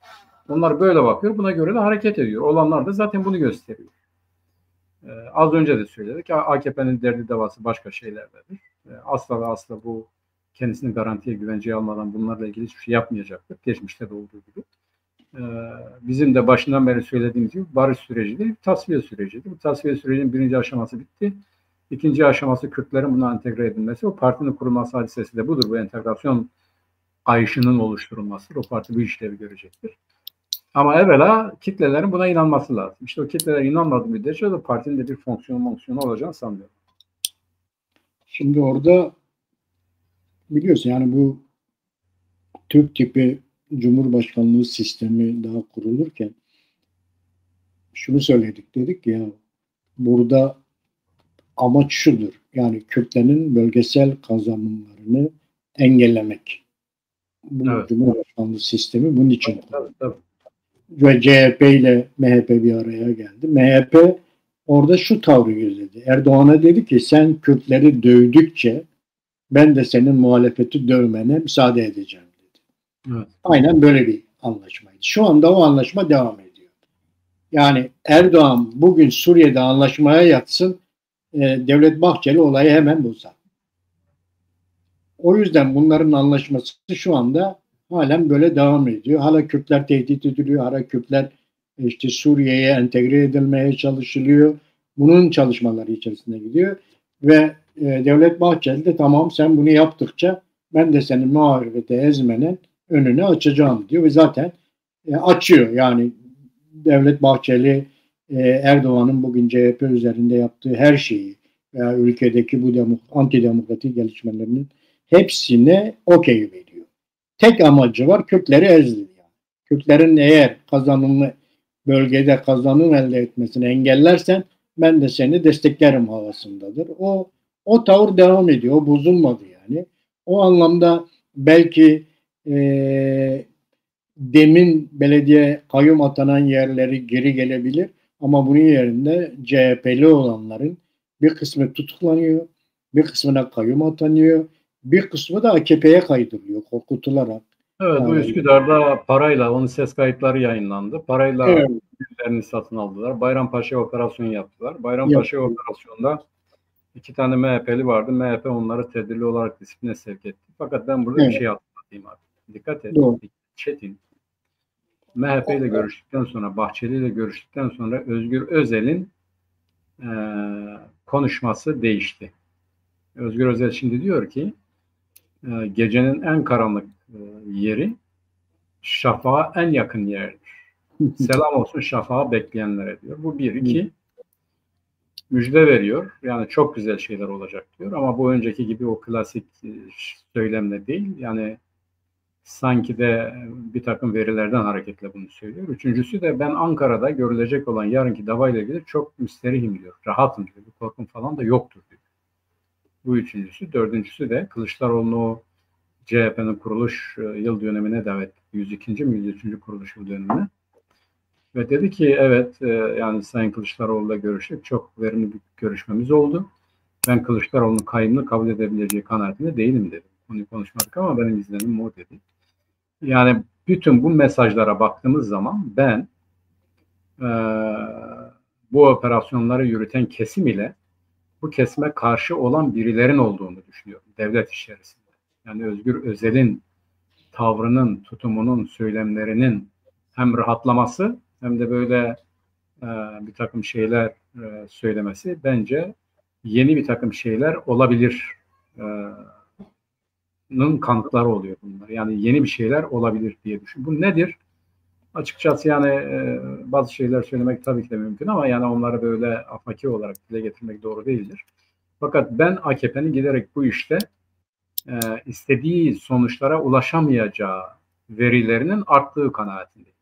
Onlar böyle bakıyor. Buna göre de hareket ediyor. Olanlar da zaten bunu gösteriyor. Az önce de söyledik. AKP'nin derdi davası başka şeylerdedir. Asla ve asla bu kendisini garantiye, güvenceye almadan bunlarla ilgili hiçbir şey yapmayacaktır. Geçmişte de olduğu gibi. Bizim de başından beri söylediğimiz gibi barış süreci değil, tasfiye sürecidir. Bu tasfiye sürecinin birinci aşaması bitti. İkinci aşaması Kürtlerin buna entegre edilmesi. O partinin kurulması hadisesi de budur. Bu entegrasyon kayışının oluşturulmasıdır. O parti bu işlevi görecektir. Ama evvela kitlelerin buna inanması lazım. İşte o kitleler inanmadığı müddetçe de partinin de bir fonksiyonu olacağını sanmıyorum. Şimdi orada biliyorsun yani bu Türk tipi Cumhurbaşkanlığı sistemi daha kurulurken şunu söyledik, dedik ya burada amaç şudur. Yani Kürtlerin bölgesel kazanımlarını engellemek. Bu evet. Cumhurbaşkanlığı sistemi bunun için. Tabii. Ve CHP ile MHP bir araya geldi. MHP orada şu tavrı gözledi. Erdoğan'a dedi ki sen Kürtleri dövdükçe ben de senin muhalefeti dövmene müsaade edeceğim dedi. Evet. Aynen böyle bir anlaşmaydı. Şu anda o anlaşma devam ediyor. Yani Erdoğan bugün Suriye'de anlaşmaya yatsın, Devlet Bahçeli olayı hemen bozar. O yüzden bunların anlaşması şu anda halen böyle devam ediyor. Hala Kürtler tehdit ediliyor. Hala Kürtler işte Suriye'ye entegre edilmeye çalışılıyor. Bunun çalışmaları içerisinde gidiyor. Ve Devlet Bahçeli de tamam sen bunu yaptıkça ben de senin muhalefete ezmenin önünü açacağım diyor. Ve zaten açıyor. Yani Devlet Bahçeli Erdoğan'ın bugün CHP üzerinde yaptığı her şeyi veya ülkedeki bu antidemokratik gelişmelerinin hepsine okey veriyor. Tek amacı var Kürtleri ezdi. Kürtlerin eğer bölgede kazanım elde etmesini engellersen ben de seni desteklerim havasındadır. O tavır devam ediyor. O bozulmadı yani. O anlamda belki demin belediye kayyum atanan yerleri geri gelebilir ama bunun yerinde CHP'li olanların bir kısmı tutuklanıyor, bir kısmına kayyum atanıyor, bir kısmı da AKP'ye kaydırılıyor korkutularak. Evet, bu Üsküdar'da parayla, onun ses kayıtları yayınlandı. Parayla birilerini satın aldılar. Bayrampaşa'ya operasyon yaptılar. Bayrampaşa operasyonda 2 tane MHP'li vardı. MHP onları tedbirli olarak disipline sevk etti. Fakat ben burada bir şey atlatayım abi. Dikkat et. Çetin. MHP ile görüştükten sonra, Bahçeli ile görüştükten sonra Özgür Özel'in konuşması değişti. Özgür Özel şimdi diyor ki gecenin en karanlık yeri şafağa en yakın yerdir. Selam olsun şafağı bekleyenlere diyor. Bu bir. İki, müjde veriyor. Yani çok güzel şeyler olacak diyor. Ama bu önceki gibi o klasik söylemle değil. Yani sanki de bir takım verilerden hareketle bunu söylüyor. Üçüncüsü de ben Ankara'da görülecek olan yarınki davayla ilgili çok müsterihim diyor. Rahatım diyor. Bir korkum falan da yoktur diyor. Bu üçüncüsü. Dördüncüsü de Kılıçdaroğlu'nu CHP'nin kuruluş yıl dönemine davet 102. mi 103. kuruluş yıl dönemine ve dedi ki evet yani Sayın Kılıçdaroğlu'yla görüştük. Çok verimli bir görüşmemiz oldu. Ben Kılıçdaroğlu'nun kayyımını kabul edebileceği kanaatinde değilim dedi. Onu konuşmadık ama benim izlenim o dedi. Yani bütün bu mesajlara baktığımız zaman ben bu operasyonları yürüten kesim ile bu kesime karşı olan birilerin olduğunu düşünüyorum devlet içerisinde. Yani Özgür Özel'in tavrının, tutumunun, söylemlerinin hem rahatlaması hem de böyle bir takım şeyler söylemesi bence yeni bir takım şeyler olabilir kanıtları oluyor bunlar. Yani yeni bir şeyler olabilir diye düşünüyorum. Bu nedir? Açıkçası yani bazı şeyler söylemek tabii ki de mümkün ama yani onları böyle afaki olarak dile getirmek doğru değildir. Fakat ben AKP'nin giderek bu işte istediği sonuçlara ulaşamayacağı verilerinin arttığı kanaatindeyim.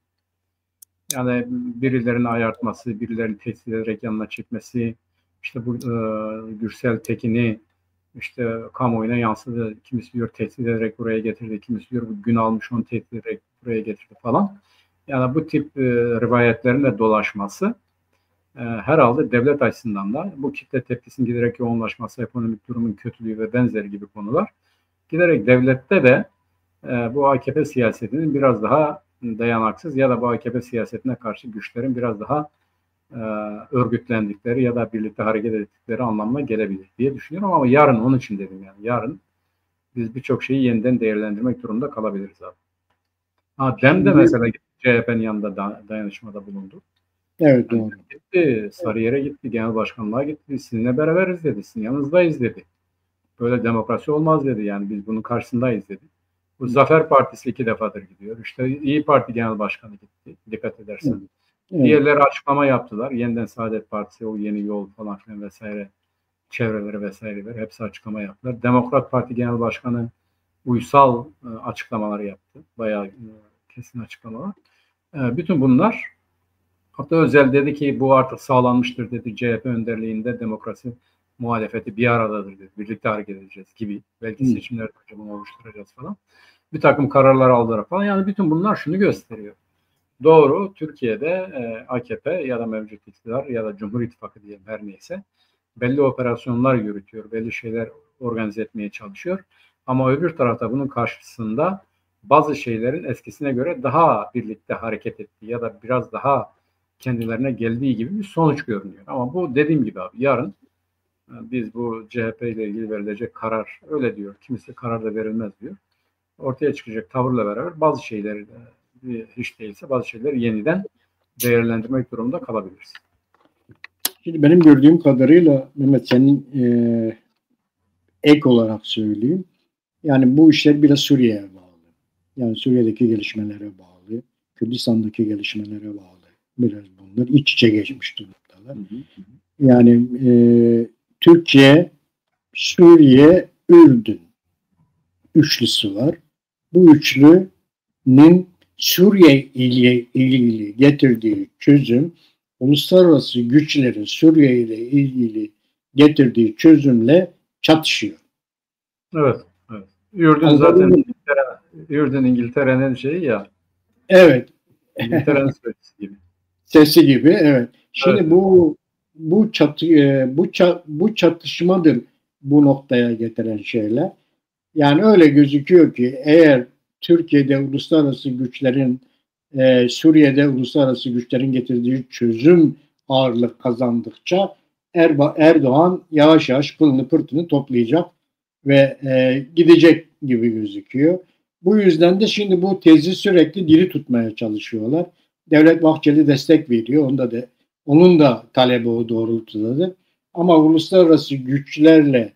Yani birilerini ayartması, birilerini tehdit ederek yanına çekmesi, işte bu Gürsel Tekin'i işte kamuoyuna yansıdı. Kimisi diyor tehdit ederek buraya getirdi, kimisi diyor gün almış onu tehdit ederek buraya getirdi falan. Yani bu tip rivayetlerin de dolaşması herhalde devlet açısından da bu kitle tepkisinin giderek yoğunlaşması, ekonomik durumun kötülüğü ve benzeri gibi konular giderek devlette de bu AKP siyasetinin biraz daha dayanaksız ya da bu AKP siyasetine karşı güçlerin biraz daha örgütlendikleri ya da birlikte hareket ettikleri anlamına gelebilir diye düşünüyorum ama yarın onun için dedim yani. Yarın biz birçok şeyi yeniden değerlendirmek durumunda kalabiliriz abi. DEM de mesela CHP'nin yanında dayanışmada bulundu. Evet doğru. Gitti, Sarıyer'e gitti, genel başkanlığa gitti. Sizinle beraberiz dedi, sizin yanınızdayız dedi. Böyle demokrasi olmaz dedi yani biz bunun karşısındayız dedi. Bu Zafer Partisi 2 defadır gidiyor. İşte İyi Parti Genel Başkanı gitti, dikkat edersen. Evet. Diğerleri açıklama yaptılar. Yeniden Saadet Partisi, o yeni yol falan filan vesaire, çevreleri vesaireler hepsi açıklama yaptılar. Demokrat Parti Genel Başkanı uysal açıklamalar yaptı. Bayağı kesin açıklamalar. Bütün bunlar, hatta Özel dedi ki bu artık sağlanmıştır dedi. CHP önderliğinde demokrasi muhalefeti bir aradadır dedi. Birlikte hareket edeceğiz gibi. Belki seçimlerde bunu oluşturacağız falan. Bir takım kararlar aldılar falan. Yani bütün bunlar şunu gösteriyor. Doğru, Türkiye'de AKP ya da mevcut iktidar ya da Cumhur İttifakı diyelim her neyse belli operasyonlar yürütüyor, belli şeyler organize etmeye çalışıyor. Ama öbür tarafta bunun karşısında bazı şeylerin eskisine göre daha birlikte hareket ettiği ya da biraz daha kendilerine geldiği gibi bir sonuç görünüyor. Ama bu dediğim gibi abi yarın biz bu CHP ile ilgili verilecek karar öyle diyor. Kimisi karar da verilmez diyor. Ortaya çıkacak tavırla beraber bazı şeyleri hiç değilse bazı şeyleri yeniden değerlendirmek durumunda kalabiliriz. Şimdi benim gördüğüm kadarıyla Mehmet senin ek olarak söyleyeyim. Yani bu işler biraz Suriye'ye bağlı. Yani Suriye'deki gelişmelere bağlı. Kürdistan'daki gelişmelere bağlı. Biraz bunlar iç içe geçmiş durumdalar. Yani Türkiye, Suriye, Ürdün üçlüsü var. Bu üçlünün Suriye ile ilgili getirdiği çözüm, uluslararası güçlerin Suriye ile ilgili getirdiği çözümle çatışıyor. Evet. Evet. Ürdün zaten İngiltere'nin şeyi ya. Evet. İngiltere'nin sesi gibi. Sesi gibi, evet. Şimdi evet. Bu çatışmadır bu noktaya getiren şeyler. Yani öyle gözüküyor ki eğer Türkiye'de uluslararası güçlerin Suriye'de uluslararası güçlerin getirdiği çözüm ağırlık kazandıkça Erdoğan yavaş yavaş pılını pırtını toplayacak ve gidecek gibi gözüküyor. Bu yüzden de şimdi bu tezi sürekli diri tutmaya çalışıyorlar. Devlet Bahçeli destek veriyor. Onun da talebi o doğrultudadır. Ama uluslararası güçlerle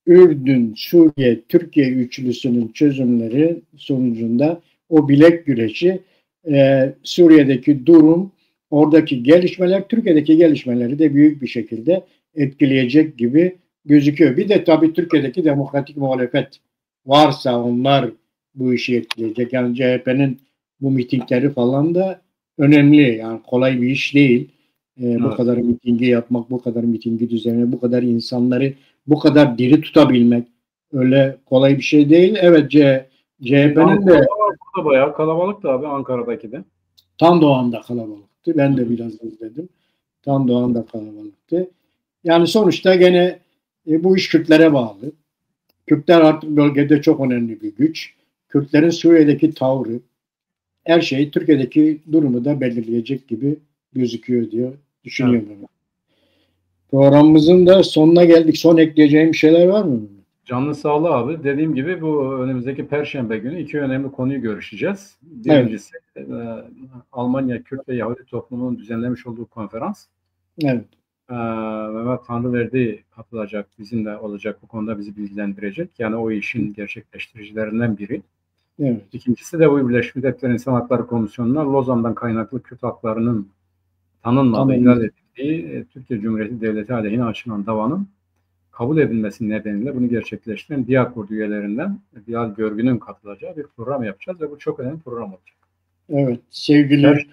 Ürdün, Suriye, Türkiye üçlüsünün çözümleri sonucunda o bilek güreşi Suriye'deki durum, oradaki gelişmeler, Türkiye'deki gelişmeleri de büyük bir şekilde etkileyecek gibi gözüküyor. Bir de tabii Türkiye'deki demokratik muhalefet varsa onlar bu işi etkileyecek. Yani CHP'nin bu mitingleri falan da önemli. Yani kolay bir iş değil. Bu kadar mitingi yapmak, bu kadar mitingi düzenlemek, bu kadar insanları bu kadar diri tutabilmek öyle kolay bir şey değil. Evet CHP'nin de bayağı kalabalıktı abi Ankara'daki de. Tam Doğan'da kalabalıktı. Ben de biraz izledim. Tam Doğan'da kalabalıktı. Yani sonuçta gene bu iş Kürtlere bağlı. Kürtler artık bölgede çok önemli bir güç. Kürtlerin Suriye'deki tavrı her şeyi Türkiye'deki durumu da belirleyecek gibi gözüküyor diyor. Düşünüyorum. Evet. Programımızın da sonuna geldik. Son ekleyeceğim şeyler var mı? Canlı sağlığı abi. Dediğim gibi bu önümüzdeki Perşembe günü 2 önemli konuyu görüşeceğiz. Birincisi Almanya Kürt ve Yahudi toplumunun düzenlemiş olduğu konferans. Evet. Mehmet Tanrıverdi katılacak, bizimle olacak, bu konuda bizi bilgilendirecek. Yani o işin gerçekleştiricilerinden biri. Evet. İkincisi de bu Birleşmiş Milletler İnsan Hakları Komisyonu'na Lozan'dan kaynaklı Kürt haklarının tanınmadığı, ihlal edildiği Türkiye Cumhuriyeti Devleti aleyhine açılan davanın kabul edilmesi nedeniyle bunu gerçekleştiren Diyakurt üyelerinden Bilal Görgün'ün katılacağı bir program yapacağız ve bu çok önemli bir program olacak. Evet, sevgili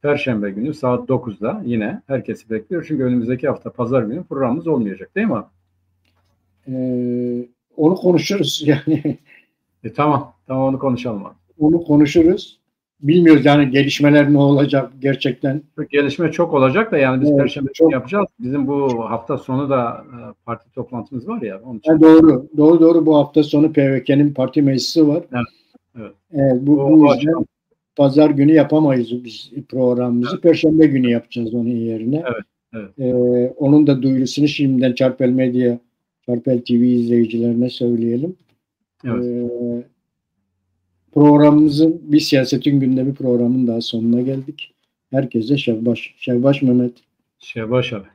Perşembe günü saat 9'da yine herkesi bekliyor. Çünkü önümüzdeki hafta pazar günü programımız olmayacak değil mi abi? Onu konuşuruz yani. Tamam onu konuşalım abi. Onu konuşuruz. Bilmiyoruz yani gelişmeler ne olacak gerçekten. Gelişme çok olacak da yani biz Evet, Perşembe günü yapacağız. Bizim bu hafta sonu da parti toplantımız var ya. Onun için. Doğru bu hafta sonu PVK'nin parti meclisi var. Evet. Bu yüzden pazar günü yapamayız biz programımızı. Evet. Perşembe günü yapacağız onun yerine. Evet. Onun da duyurusunu şimdiden Çarpel Medya, Çarpel TV izleyicilerine söyleyelim. Evet. Programımızın bir siyasetin gündemi programının daha sonuna geldik. Herkese Şevbaş. Şevbaş Mehmet. Şevbaş abi.